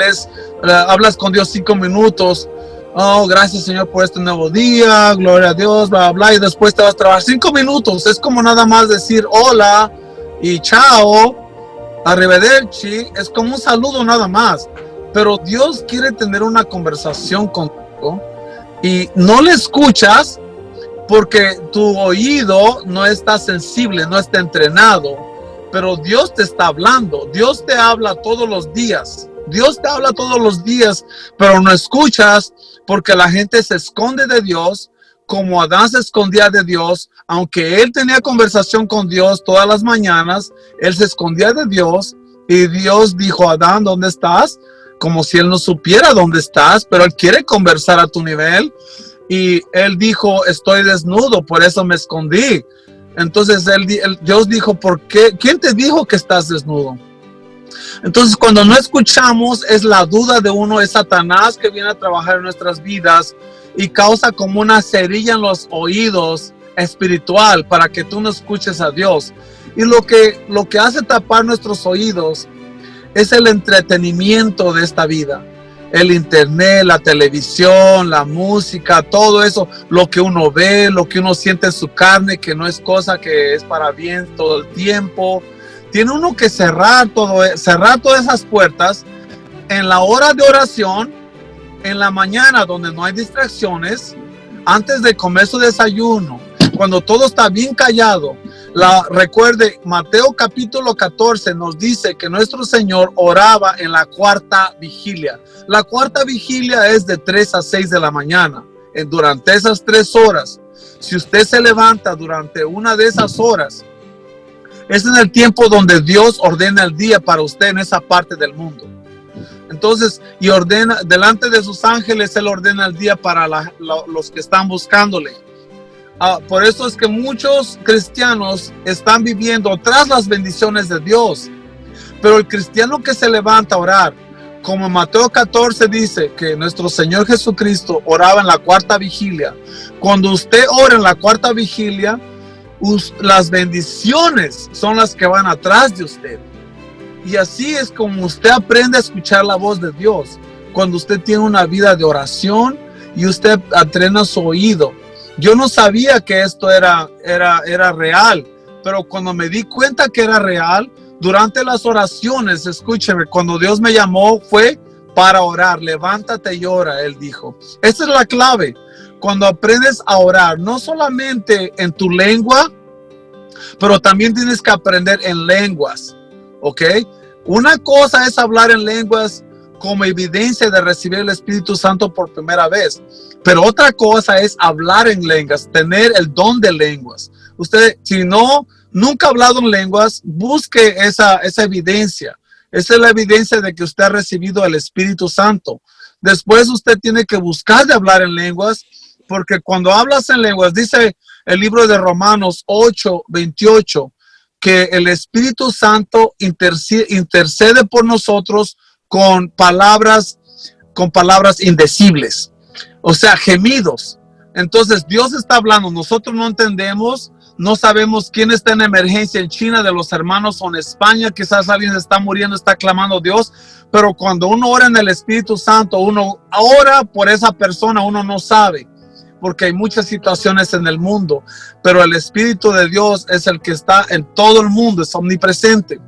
hablas con Dios 5 minutos, oh, gracias Señor por este nuevo día, gloria a Dios, bla, bla, y después te vas a trabajar 5 minutos, es como nada más decir hola y chao, arrivederci, es como un saludo nada más, pero Dios quiere tener una conversación contigo y no le escuchas porque tu oído no está sensible, no está entrenado. Pero Dios te está hablando, Dios te habla todos los días, Dios te habla todos los días, pero no escuchas porque la gente se esconde de Dios, como Adán se escondía de Dios, aunque él tenía conversación con Dios todas las mañanas, él se escondía de Dios y Dios dijo, Adán, ¿dónde estás? Como si él no supiera dónde estás, pero él quiere conversar a tu nivel y él dijo, estoy desnudo, por eso me escondí. Entonces Dios dijo, ¿por qué? ¿Quién te dijo que estás desnudo? Entonces cuando no escuchamos es la duda de uno, es Satanás que viene a trabajar en nuestras vidas y causa como una cerilla en los oídos espiritual para que tú no escuches a Dios. Y lo que hace tapar nuestros oídos es el entretenimiento de esta vida. El internet, la televisión, la música, todo eso, lo que uno ve, lo que uno siente en su carne, que no es cosa que es para bien todo el tiempo. Tiene uno que cerrar todas esas puertas en la hora de oración, en la mañana donde no hay distracciones, antes de comer su desayuno, cuando todo está bien callado. Recuerde, Mateo capítulo 14 nos dice que nuestro Señor oraba en la 4ª vigilia. La 4ª vigilia es de 3 a 6 de la mañana. Durante esas 3 horas, si usted se levanta durante una de esas horas, es en el tiempo donde Dios ordena el día para usted en esa parte del mundo. Entonces, y ordena, delante de sus ángeles, Él ordena el día para los que están buscándole. Por eso es que muchos cristianos están viviendo tras las bendiciones de Dios. Pero el cristiano que se levanta a orar, como Mateo 14 dice que nuestro Señor Jesucristo oraba en la 4ª vigilia. Cuando usted ora en la 4ª vigilia, las bendiciones son las que van atrás de usted. Y así es como usted aprende a escuchar la voz de Dios. Cuando usted tiene una vida de oración y usted entrena su oído. Yo no sabía que esto era real, pero cuando me di cuenta que era real, durante las oraciones, escúcheme, cuando Dios me llamó fue para orar. Levántate y ora, Él dijo. Esa es la clave. Cuando aprendes a orar, no solamente en tu lengua, pero también tienes que aprender en lenguas, ¿ok? Una cosa es hablar en lenguas como evidencia de recibir el Espíritu Santo por primera vez. Pero otra cosa es hablar en lenguas, tener el don de lenguas. Usted, si nunca ha hablado en lenguas, busque esa evidencia. Esa es la evidencia de que usted ha recibido el Espíritu Santo. Después usted tiene que buscar de hablar en lenguas, porque cuando hablas en lenguas, dice el libro de Romanos 8:28, que el Espíritu Santo intercede por nosotros con palabras indecibles, o sea, gemidos. Entonces Dios está hablando, nosotros no entendemos, no sabemos quién está en emergencia en China de los hermanos o en España, quizás alguien está muriendo, está clamando a Dios, pero cuando uno ora en el Espíritu Santo, uno ora por esa persona, uno no sabe, porque hay muchas situaciones en el mundo, pero el Espíritu de Dios es el que está en todo el mundo, es omnipresente.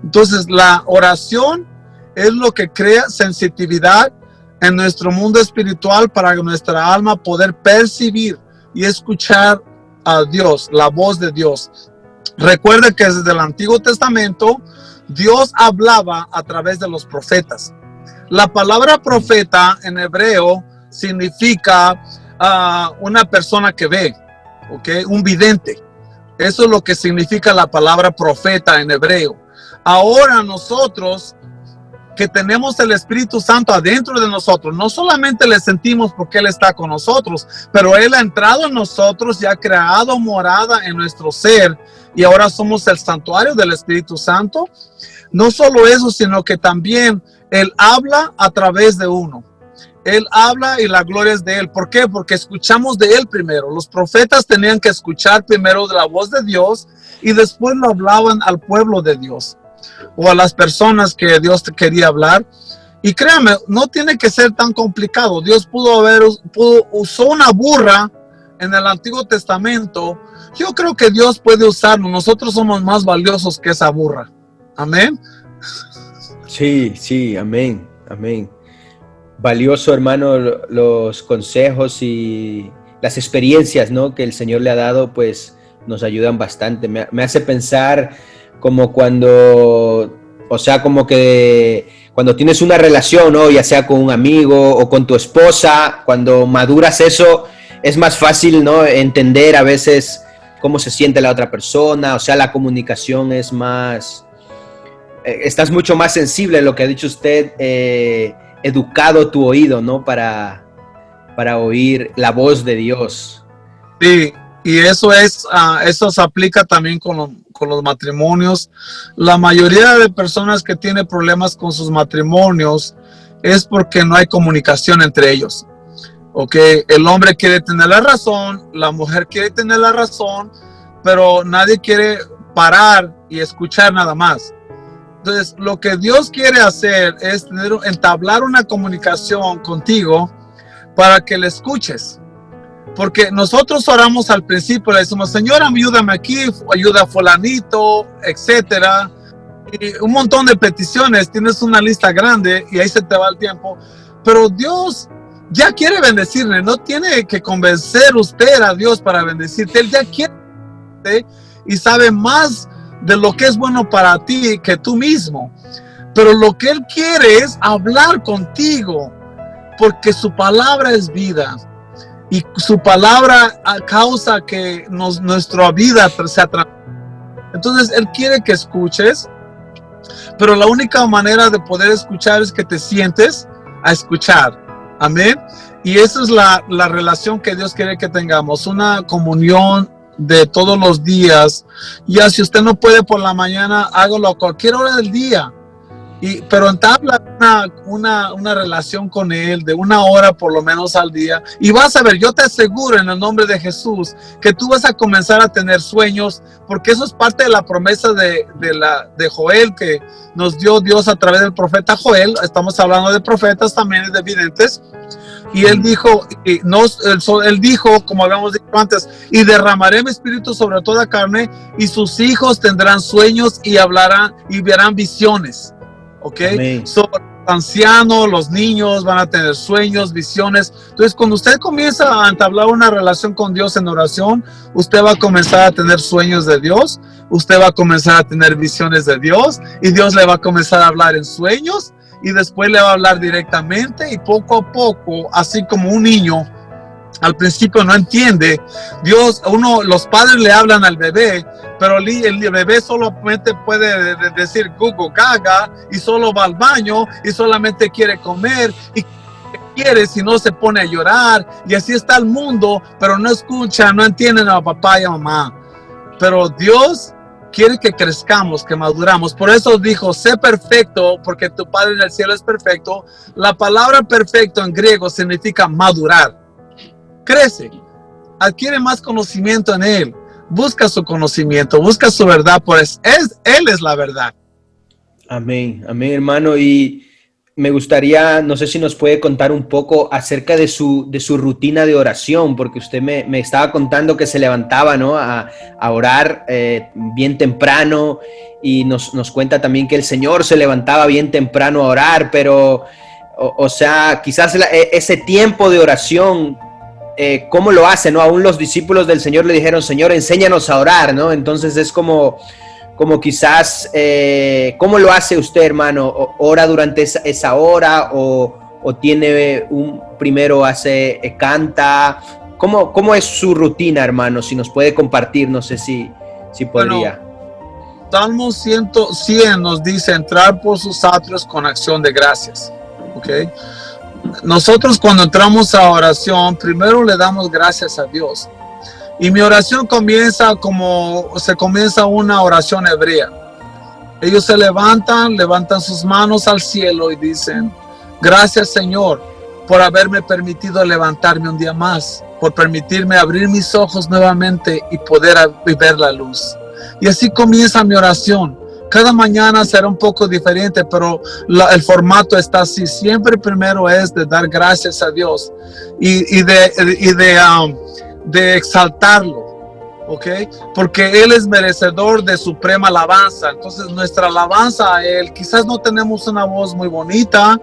Entonces la oración es lo que crea sensitividad en nuestro mundo espiritual para nuestra alma poder percibir y escuchar a Dios, la voz de Dios. Recuerde que desde el Antiguo Testamento Dios hablaba a través de los profetas. La palabra profeta en hebreo significa una persona que ve, ¿okay? Un vidente. Eso es lo que significa la palabra profeta en hebreo. Ahora nosotros que tenemos el Espíritu Santo adentro de nosotros, no solamente le sentimos porque Él está con nosotros, pero Él ha entrado en nosotros y ha creado morada en nuestro ser, y ahora somos el santuario del Espíritu Santo. No solo eso, sino que también Él habla a través de uno. Él habla y la gloria es de Él. ¿Por qué? Porque escuchamos de Él primero. Los profetas tenían que escuchar primero de la voz de Dios y después lo hablaban al pueblo de Dios o a las personas que Dios quería hablar. Y créame, no tiene que ser tan complicado. Dios usó una burra en el Antiguo Testamento. Yo creo que Dios puede usarnos. Nosotros somos más valiosos que esa burra. Amén. Sí, amén, amén. Valioso, hermano, los consejos y las experiencias, ¿no?, que el Señor le ha dado, pues nos ayudan bastante. Me hace pensar como cuando, o sea, como que cuando tienes una relación, ¿no?, ya sea con un amigo o con tu esposa, cuando maduras eso, es más fácil, ¿no?, entender a veces cómo se siente la otra persona. O sea, la comunicación es más, estás mucho más sensible en lo que ha dicho usted, educado tu oído, ¿no?, para oír la voz de Dios. Sí, y eso se aplica también con los matrimonios. La mayoría de personas que tienen problemas con sus matrimonios es porque no hay comunicación entre ellos. Okay, el hombre quiere tener la razón, la mujer quiere tener la razón, pero nadie quiere parar y escuchar nada más. Entonces, lo que Dios quiere hacer es entablar una comunicación contigo para que le escuches. Porque nosotros oramos al principio, le decimos, Señor, ayúdame aquí, ayuda a fulanito, etcétera. Y un montón de peticiones, tienes una lista grande y ahí se te va el tiempo. Pero Dios ya quiere bendecirle, no tiene que convencer usted a Dios para bendecirte. Él ya quiere y sabe más de lo que es bueno para ti que tú mismo. Pero lo que Él quiere es hablar contigo, porque su palabra es vida. Y su palabra causa que nuestra vida se atrapa. Entonces Él quiere que escuches, pero la única manera de poder escuchar es que te sientes a escuchar. Amén. Y esa es la relación que Dios quiere que tengamos, una comunión de todos los días. Ya si usted no puede por la mañana, hágalo a cualquier hora del día. Pero entabla una relación con Él de 1 hora por lo menos al día. Y vas a ver, yo te aseguro en el nombre de Jesús que tú vas a comenzar a tener sueños, porque eso es parte de la promesa de Joel que nos dio Dios a través del profeta Joel. Estamos hablando de profetas también y de videntes. Y Él dijo, Él dijo, como habíamos dicho antes, y derramaré mi espíritu sobre toda carne, y sus hijos tendrán sueños y hablarán y verán visiones. ¿Ok? So, los ancianos, los niños van a tener sueños, visiones. Entonces, cuando usted comienza a entablar una relación con Dios en oración, usted va a comenzar a tener sueños de Dios, usted va a comenzar a tener visiones de Dios, y Dios le va a comenzar a hablar en sueños, y después le va a hablar directamente, y poco a poco, así como un niño al principio no entiende, los padres le hablan al bebé, pero el bebé solamente puede decir Google Gaga, y solo va al baño, y solamente quiere comer, y quiere si no se pone a llorar. Y así está el mundo, pero no escucha, no entienden a papá y a mamá. Pero Dios quiere que crezcamos, que maduramos. Por eso dijo, sé perfecto, porque tu Padre en el cielo es perfecto. La palabra perfecto en griego significa madurar. Crece, adquiere más conocimiento en Él. Busca su conocimiento, busca su verdad, pues Él es la verdad. Amén, amén, hermano. Y me gustaría, no sé si nos puede contar un poco acerca de su rutina de oración, porque usted me estaba contando que se levantaba, ¿no?, a orar bien temprano, y nos cuenta también que el Señor se levantaba bien temprano a orar, pero, o sea, quizás ese tiempo de oración, ¿cómo lo hace, no? Aún los discípulos del Señor le dijeron, Señor, enséñanos a orar, ¿no? Entonces es como quizás, ¿cómo lo hace usted, hermano? ¿Ora durante esa hora o tiene primero canta? ¿Cómo es su rutina, hermano? Si nos puede compartir, no sé si podría. Bueno, Salmo 100 nos dice entrar por sus atrios con acción de gracias. ¿Ok? Nosotros cuando entramos a oración, primero le damos gracias a Dios. Y mi oración comienza como se comienza una oración hebrea. Ellos se levantan sus manos al cielo y dicen, gracias Señor por haberme permitido levantarme un día más, por permitirme abrir mis ojos nuevamente y poder ver la luz. Y así comienza mi oración. Cada mañana será un poco diferente, pero el formato está así. Siempre primero es de dar gracias a Dios y de exaltarlo, ¿ok? Porque Él es merecedor de suprema alabanza. Entonces nuestra alabanza a Él, quizás no tenemos una voz muy bonita,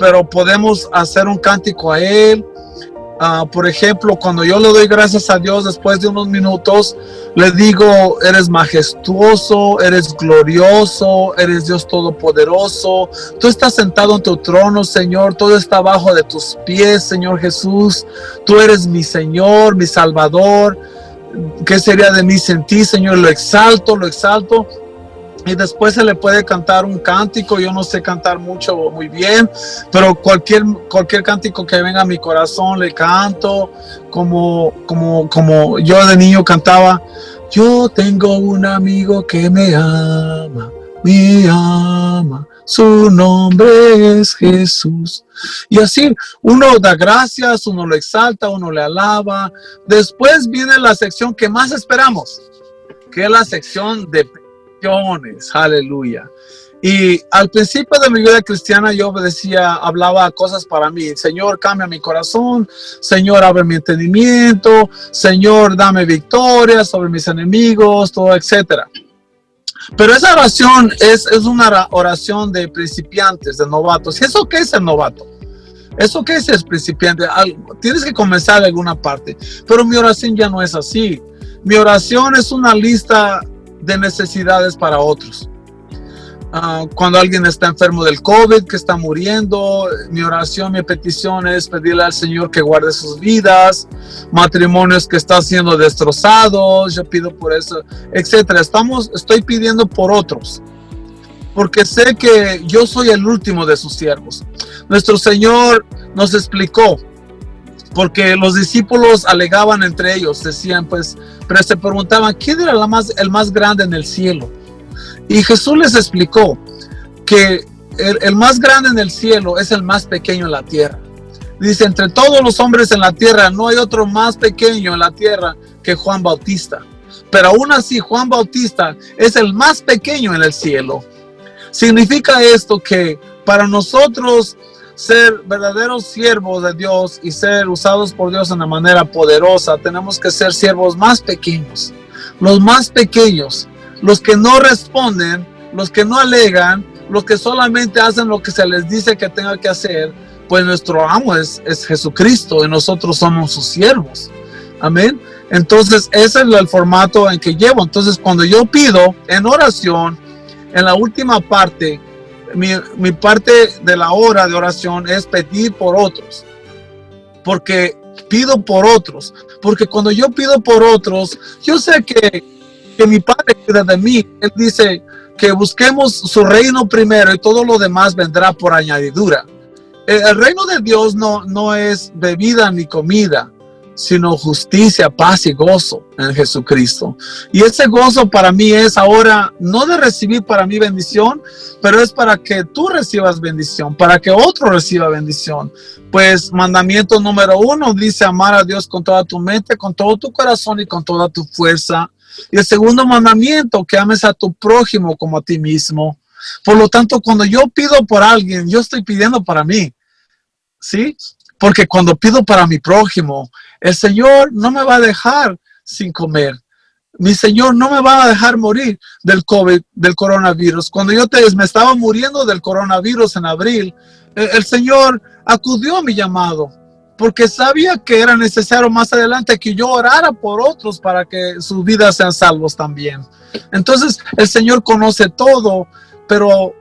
pero podemos hacer un cántico a Él. Por ejemplo, cuando yo le doy gracias a Dios después de unos minutos, le digo, eres majestuoso, eres glorioso, eres Dios todopoderoso, tú estás sentado en tu trono, Señor, todo está abajo de tus pies, Señor Jesús, tú eres mi Señor, mi Salvador. ¿Qué sería de mí sin ti, Señor? Lo exalto. Y después se le puede cantar un cántico. Yo no sé cantar muy bien, pero cualquier cántico que venga a mi corazón le canto, como yo de niño cantaba. Yo tengo un amigo que me ama, su nombre es Jesús. Y así uno da gracias, uno lo exalta, uno le alaba. Después viene la sección que más esperamos, que es la sección de aleluya. Y al principio de mi vida cristiana yo hablaba cosas para mí. Señor, cambia mi corazón. Señor, abre mi entendimiento. Señor, dame victoria sobre mis enemigos, todo, etcétera. Pero esa oración es una oración de principiantes, de novatos. ¿Y eso qué es el novato? ¿Eso qué es el principiante? Tienes que comenzar de alguna parte. Pero mi oración ya no es así. Mi oración es una lista de necesidades para otros. Cuando alguien está enfermo del COVID, que está muriendo, mi oración, mi petición es pedirle al Señor que guarde sus vidas, matrimonios que están siendo destrozados, yo pido por eso, etcétera. Estoy pidiendo por otros, porque sé que yo soy el último de sus siervos. Nuestro Señor nos explicó, porque los discípulos alegaban entre ellos, decían pero se preguntaban, ¿quién era el más grande en el cielo? Y Jesús les explicó que el más grande en el cielo es el más pequeño en la tierra. Dice, entre todos los hombres en la tierra, no hay otro más pequeño en la tierra que Juan Bautista. Pero aún así, Juan Bautista es el más pequeño en el cielo. Significa esto que para nosotros ser verdaderos siervos de Dios y ser usados por Dios de una manera poderosa, tenemos que ser siervos más pequeños, los que no responden, los que no alegan, los que solamente hacen lo que se les dice que tengan que hacer. Pues nuestro amo es Jesucristo y nosotros somos sus siervos. Amén. Entonces ese es el formato en que llevo. Entonces cuando yo pido en oración, en la última parte, mi parte de la hora de oración es pedir por otros, porque pido por otros, porque cuando yo pido por otros, yo sé que mi Padre cuida de mí. Él dice que busquemos su reino primero y todo lo demás vendrá por añadidura. El reino de Dios no es bebida ni comida, sino justicia, paz y gozo en Jesucristo. Y ese gozo para mí es ahora no de recibir para mí bendición, pero es para que tú recibas bendición, para que otro reciba bendición. Pues mandamiento número 1 dice amar a Dios con toda tu mente, con todo tu corazón y con toda tu fuerza. Y el segundo mandamiento, que ames a tu prójimo como a ti mismo. Por lo tanto, cuando yo pido por alguien, yo estoy pidiendo para mí, ¿sí? Porque cuando pido para mi prójimo, el Señor no me va a dejar sin comer. Mi Señor no me va a dejar morir del COVID, del coronavirus. Cuando me estaba muriendo del coronavirus en abril, el Señor acudió a mi llamado, porque sabía que era necesario más adelante que yo orara por otros para que sus vidas sean salvos también. Entonces, el Señor conoce todo, pero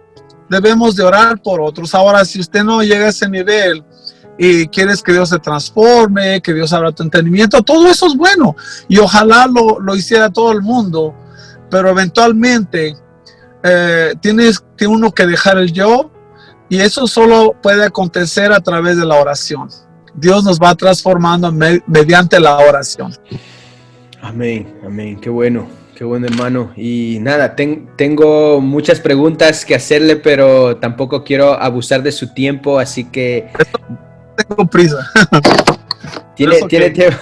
debemos de orar por otros. Ahora, si usted no llega a ese nivel y quieres que Dios se transforme, que Dios abra tu entendimiento, todo eso es bueno. Y ojalá lo hiciera todo el mundo, pero eventualmente tiene uno que dejar el yo, y eso solo puede acontecer a través de la oración. Dios nos va transformando mediante la oración. Amén, amén, qué bueno, hermano. Y nada, tengo muchas preguntas que hacerle, pero tampoco quiero abusar de su tiempo, así que... Tengo prisa. Tiene tiempo.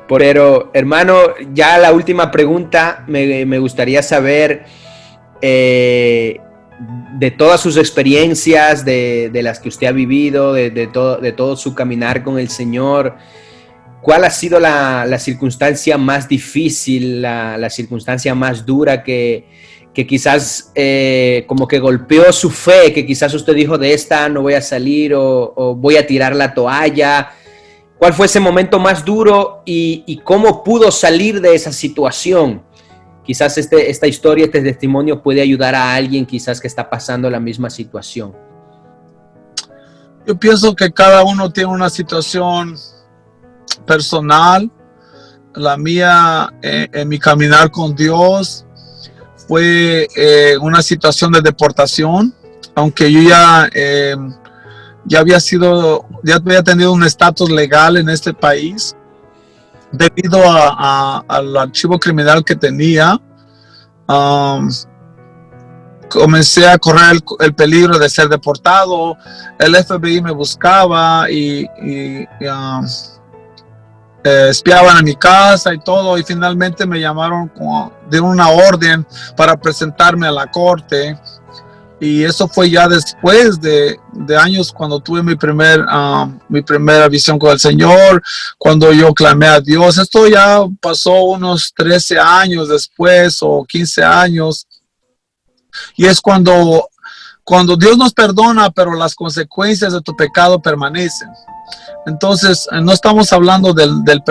Pero, hermano, ya la última pregunta, me gustaría saber de todas sus experiencias, de las que usted ha vivido, de todo su caminar con el Señor, ¿cuál ha sido la circunstancia más difícil, la circunstancia más dura que quizás como que golpeó su fe, que quizás usted dijo, de esta no voy a salir, o voy a tirar la toalla? ¿Cuál fue ese momento más duro y cómo pudo salir de esa situación? Quizás esta historia, este testimonio puede ayudar a alguien quizás que está pasando la misma situación. Yo pienso que cada uno tiene una situación personal. La mía, en mi caminar con Dios, fue una situación de deportación, aunque yo ya había tenido un estatus legal en este país. Debido al archivo criminal que tenía, comencé a correr el peligro de ser deportado. El FBI me buscaba y espiaban a mi casa y todo, y finalmente me llamaron de una orden para presentarme a la corte. Y eso fue ya después de años, cuando tuve mi primera visión con el Señor, cuando yo clamé a Dios. Esto ya pasó unos 13 años después, o 15 años. Y es cuando Dios nos perdona, pero las consecuencias de tu pecado permanecen. Entonces, no estamos hablando del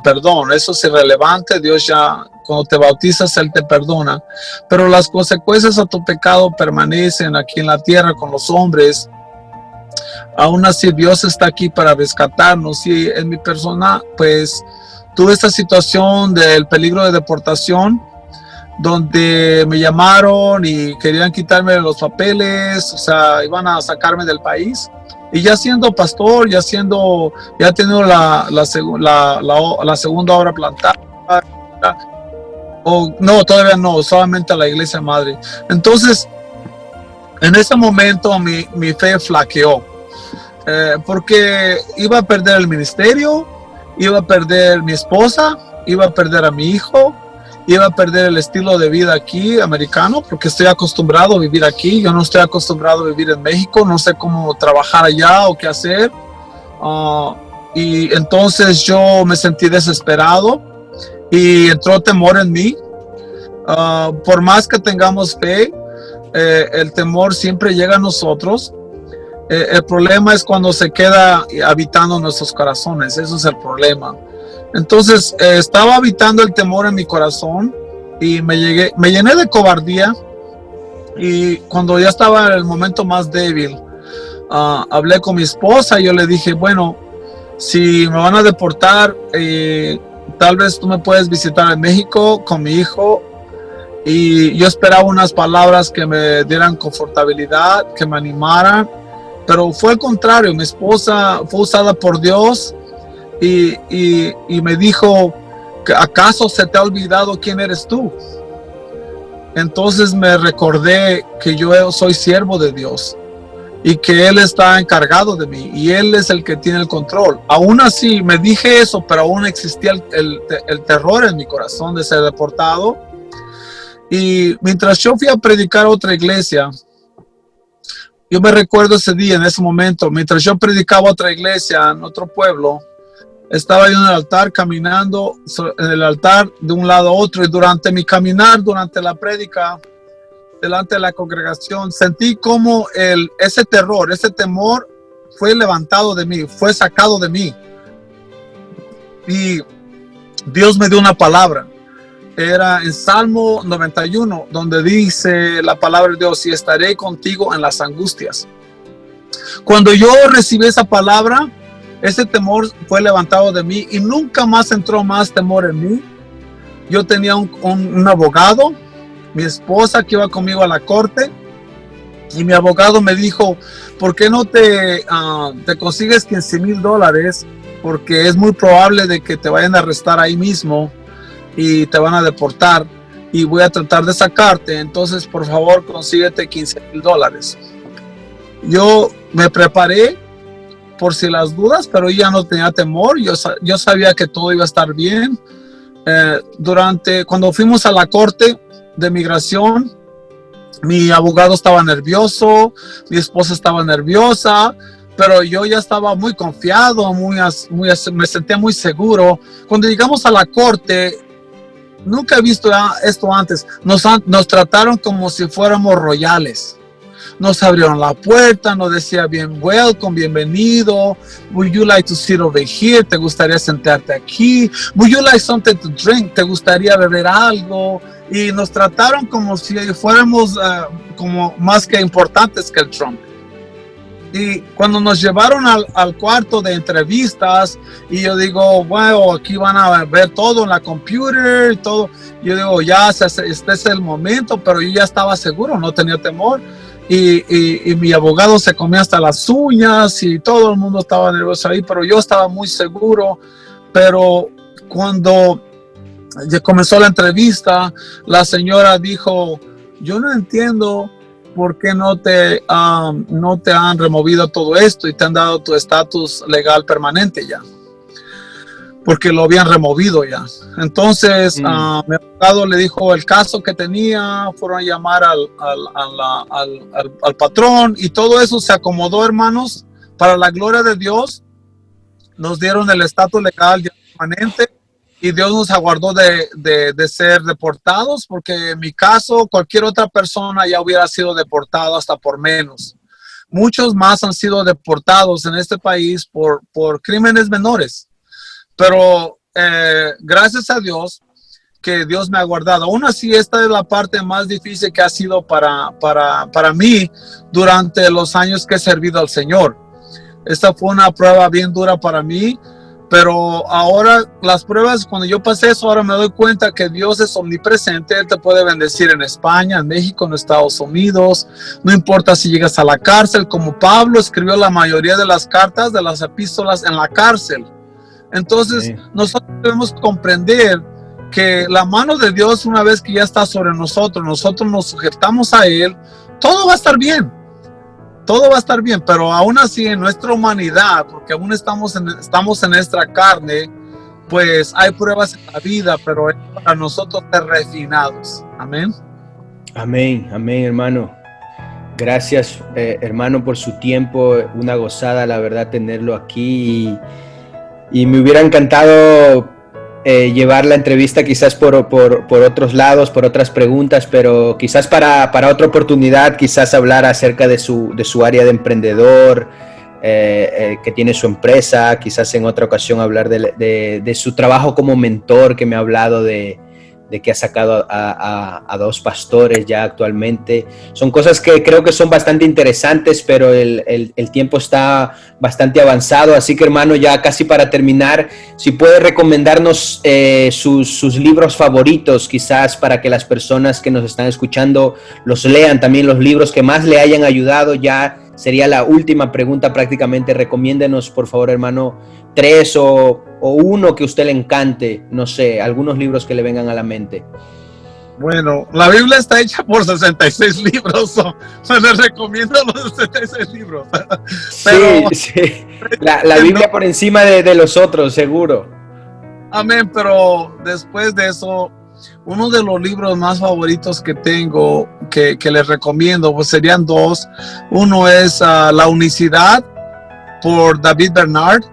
perdón, eso es irrelevante. Dios ya, cuando te bautizas, Él te perdona, pero las consecuencias a tu pecado permanecen aquí en la tierra con los hombres. Aún así, Dios está aquí para rescatarnos. Y en mi persona, pues, tuve esta situación del peligro de deportación, donde me llamaron y querían quitarme los papeles, o sea, iban a sacarme del país. Y ya siendo pastor, ya teniendo la segunda obra plantada, no, todavía no, solamente a la iglesia madre. Entonces, en ese momento mi fe flaqueó, porque iba a perder el ministerio, iba a perder mi esposa, iba a perder a mi hijo, iba a perder el estilo de vida aquí americano, porque estoy acostumbrado a vivir aquí. Yo no estoy acostumbrado a vivir en México, no sé cómo trabajar allá o qué hacer. Y entonces yo me sentí desesperado y entró temor en mí. Por más que tengamos fe, el temor siempre llega a nosotros. El problema es cuando se queda habitando en nuestros corazones. Eso es el problema. Entonces estaba habitando el temor en mi corazón y me llené de cobardía. Y cuando ya estaba en el momento más débil, hablé con mi esposa y yo le dije, bueno, si me van a deportar, tal vez tú me puedes visitar en México con mi hijo. Y yo esperaba unas palabras que me dieran confortabilidad, que me animaran. pero fue al contrario. Mi esposa fue usada por Dios y me dijo, ¿acaso se te ha olvidado quién eres tú? Entonces me recordé que yo soy siervo de Dios y que Él está encargado de mí y Él es el que tiene el control. Aún así me dije eso, pero aún existía el terror en mi corazón de ser deportado. Y mientras yo fui a predicar a otra iglesia, yo me recuerdo ese día, en ese momento, mientras yo predicaba a otra iglesia en otro pueblo, estaba yo en el altar caminando, en el altar de un lado a otro, y durante mi caminar, durante la prédica, delante de la congregación, sentí como ese terror, ese temor fue levantado de mí, fue sacado de mí. Y Dios me dio una palabra. Era en Salmo 91, donde dice la palabra de Dios, y estaré contigo en las angustias. Cuando yo recibí esa palabra, ese temor fue levantado de mí y nunca más entró más temor en mí. Yo tenía un abogado, mi esposa que iba conmigo a la corte, y mi abogado me dijo, ¿por qué no te consigues $15,000? Porque es muy probable de que te vayan a arrestar ahí mismo y te van a deportar y voy a tratar de sacarte, entonces por favor consíguete $15,000. Yo me preparé por si las dudas, pero ya no tenía temor. Yo sabía que todo iba a estar bien. Cuando fuimos a la corte de migración, mi abogado estaba nervioso, mi esposa estaba nerviosa, pero yo ya estaba muy confiado, me sentía muy seguro. Cuando llegamos a la corte, nunca he visto esto antes. Nos trataron como si fuéramos royales. Nos abrieron la puerta, nos decía welcome, bienvenido. Would you like to sit over here? ¿Te gustaría sentarte aquí? Would you like something to drink? ¿Te gustaría beber algo? Y nos trataron como si fuéramos como más que importantes que el Trump. Y cuando nos llevaron al cuarto de entrevistas, y yo digo, bueno, aquí van a ver todo en la computer y todo. Yo digo, ya este es el momento, pero yo ya estaba seguro, no tenía temor. Y mi abogado se comía hasta las uñas y todo el mundo estaba nervioso ahí, pero yo estaba muy seguro. Pero cuando ya comenzó la entrevista, la señora dijo, yo no entiendo por qué no te han removido todo esto y te han dado tu estatus legal permanente ya, porque lo habían removido ya. Entonces mi abogado le dijo el caso que tenía, fueron a llamar al patrón y todo eso se acomodó, hermanos. Para la gloria de Dios, nos dieron el estatus legal ya permanente y Dios nos aguardó de ser deportados, porque en mi caso cualquier otra persona ya hubiera sido deportado hasta por menos. Muchos más han sido deportados en este país por crímenes menores. Pero gracias a Dios que Dios me ha guardado. Aún así, esta es la parte más difícil que ha sido para mí durante los años que he servido al Señor. Esta fue una prueba bien dura para mí, pero ahora las pruebas, cuando yo pasé eso, ahora me doy cuenta que Dios es omnipresente. Él te puede bendecir en España, en México, en Estados Unidos. No importa si llegas a la cárcel, como Pablo escribió la mayoría de las cartas, de las epístolas en la cárcel. Entonces, nosotros debemos comprender que la mano de Dios, una vez que ya está sobre nosotros nos sujetamos a Él, todo va a estar bien. Todo va a estar bien, pero aún así en nuestra humanidad, porque aún estamos en nuestra carne, pues hay pruebas en la vida, pero es para nosotros ser refinados. Amén. Amén, amén, hermano. Gracias, hermano, por su tiempo. Una gozada, la verdad, tenerlo aquí. Y me hubiera encantado llevar la entrevista quizás por otros lados, por otras preguntas, pero quizás para otra oportunidad, quizás hablar acerca de su área de emprendedor, que tiene su empresa, quizás en otra ocasión hablar de su trabajo como mentor, que me ha hablado de que ha sacado a 2 pastores ya actualmente. Son cosas que creo que son bastante interesantes, pero el tiempo está bastante avanzado, así que hermano, ya casi para terminar, si puede recomendarnos sus libros favoritos, quizás para que las personas que nos están escuchando los lean, también los libros que más le hayan ayudado ya sería la última pregunta prácticamente. Recomiéndenos, por favor, hermano, 3 o uno que a usted le encante, no sé, algunos libros que le vengan a la mente. Bueno, la Biblia está hecha por 66 libros, les recomiendo los 66 libros. Pero, sí. La Biblia por encima de los otros, seguro. Amén, pero después de eso, uno de los libros más favoritos que tengo, que les recomiendo, pues serían 2. Uno es La Unicidad por David Bernard.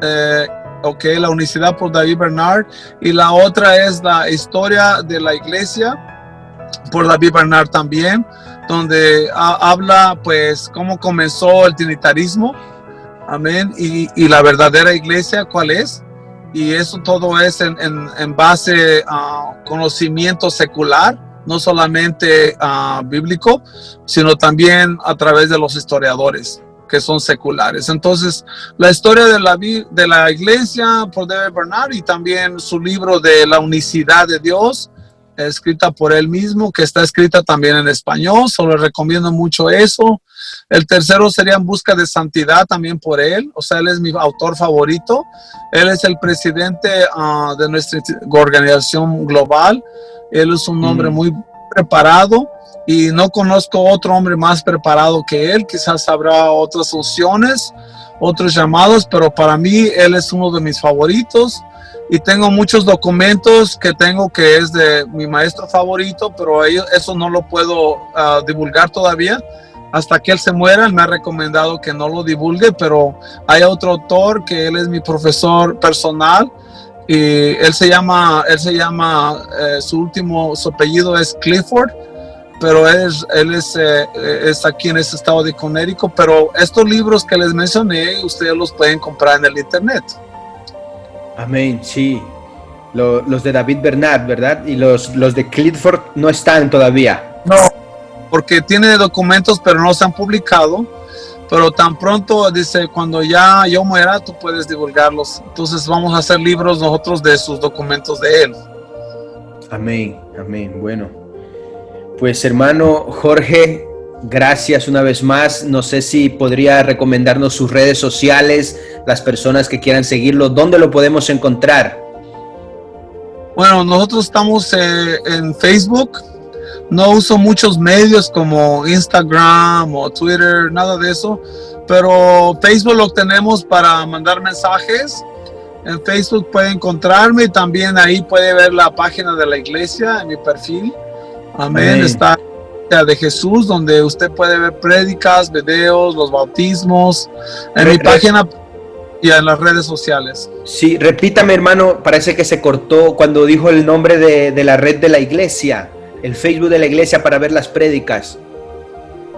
La Unicidad por David Bernard. Y la otra es La Historia de la Iglesia por David Bernard también, donde habla pues cómo comenzó el trinitarismo, amén, y la verdadera iglesia cuál es, y eso todo es en base a conocimiento secular, no solamente bíblico, sino también a través de los historiadores que son seculares. Entonces, la historia de la iglesia por David Bernard, y también su libro de La Unicidad de Dios, escrita por él mismo, que está escrita también en español, solo recomiendo mucho eso. El tercero sería En Busca de Santidad, también por él, o sea, él es mi autor favorito. Él es el presidente de nuestra organización global. Él es un hombre muy preparado, y no conozco otro hombre más preparado que él. Quizás habrá otras opciones, otros llamados, pero para mí él es uno de mis favoritos. Y tengo muchos documentos que tengo que es de mi maestro favorito, pero eso no lo puedo divulgar todavía. Hasta que él se muera, él me ha recomendado que no lo divulgue, pero hay otro autor que él es mi profesor personal, y él se llama su apellido es Clifford, pero él es aquí en ese estado de Connecticut. Pero estos libros que les mencioné, ustedes los pueden comprar en el internet. Amén, sí. Los de David Bernard, ¿verdad? Y los de Clifford no están todavía. No, porque tiene documentos, pero no se han publicado. Pero tan pronto, dice, cuando ya yo muera, tú puedes divulgarlos. Entonces vamos a hacer libros nosotros de sus documentos de él. Amén, amén. Bueno, pues hermano Jorge, gracias una vez más. No sé si podría recomendarnos sus redes sociales, las personas que quieran seguirlo, ¿dónde lo podemos encontrar? Bueno, nosotros estamos en Facebook. No uso muchos medios como Instagram o Twitter, nada de eso, pero Facebook lo tenemos para mandar mensajes. En Facebook puede encontrarme, y también ahí puede ver la página de la iglesia en mi perfil. Amén. Está de Jesús, donde usted puede ver prédicas, videos, los bautismos, en mi página y en las redes sociales. Sí, repítame, hermano, parece que se cortó cuando dijo el nombre de la red de la iglesia, el Facebook de la iglesia, para ver las prédicas.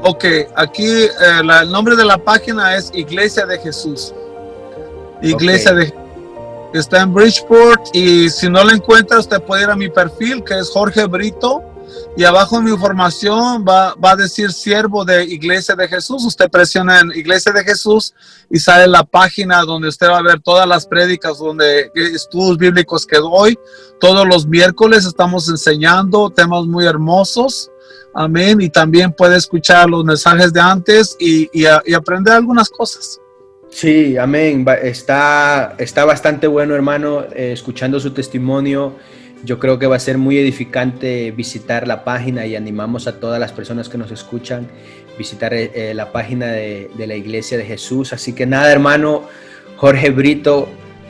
Ok, aquí el nombre de la página es Iglesia de Jesús. Iglesia de Jesús. Está en Bridgeport, y si no la encuentra, usted puede ir a mi perfil, que es Jorge Brito, y abajo en mi información va a decir siervo de Iglesia de Jesús. Usted presiona en Iglesia de Jesús y sale la página donde usted va a ver todas las prédicas, estudios bíblicos que doy. Todos los miércoles estamos enseñando temas muy hermosos. Amén. Y también puede escuchar los mensajes de antes y aprender algunas cosas. Sí, amén. Está bastante bueno, hermano, escuchando su testimonio. Yo creo que va a ser muy edificante visitar la página, y animamos a todas las personas que nos escuchan visitar la página de la Iglesia de Jesús. Así que nada, hermano Jorge Brito,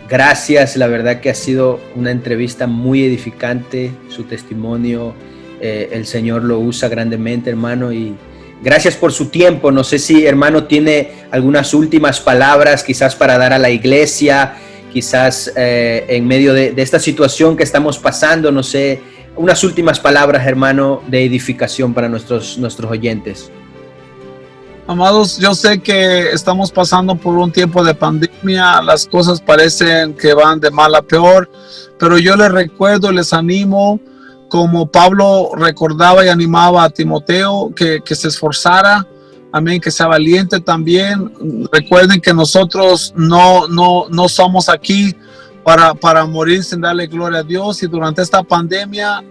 gracias. La verdad que ha sido una entrevista muy edificante. Su testimonio, el Señor lo usa grandemente, hermano, y gracias por su tiempo. No sé si, hermano, tiene algunas últimas palabras quizás para dar a la iglesia, quizás en medio de esta situación que estamos pasando, no sé, unas últimas palabras, hermano, de edificación para nuestros oyentes. Amados, yo sé que estamos pasando por un tiempo de pandemia, las cosas parecen que van de mal a peor, pero yo les recuerdo y les animo, como Pablo recordaba y animaba a Timoteo, que se esforzara, amén, que sea valiente también. Recuerden que nosotros no somos aquí para morir sin darle gloria a Dios. Y durante esta pandemia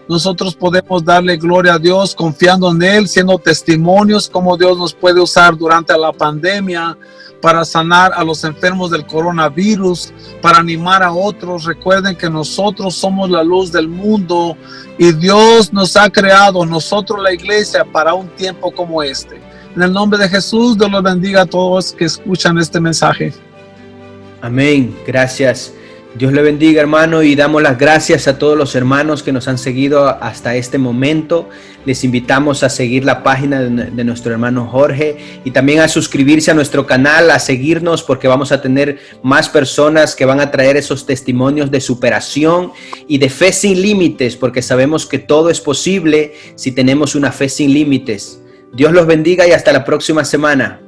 nosotros podemos darle gloria a Dios confiando en Él, siendo testimonios cómo Dios nos puede usar durante la pandemia para sanar a los enfermos del coronavirus, para animar a otros. Recuerden que nosotros somos la luz del mundo y Dios nos ha creado, nosotros la iglesia, para un tiempo como este. En el nombre de Jesús, Dios los bendiga a todos que escuchan este mensaje. Amén. Gracias. Dios le bendiga, hermano, y damos las gracias a todos los hermanos que nos han seguido hasta este momento. Les invitamos a seguir la página de nuestro hermano Jorge y también a suscribirse a nuestro canal, a seguirnos, porque vamos a tener más personas que van a traer esos testimonios de superación y de fe sin límites, porque sabemos que todo es posible si tenemos una fe sin límites. Dios los bendiga y hasta la próxima semana.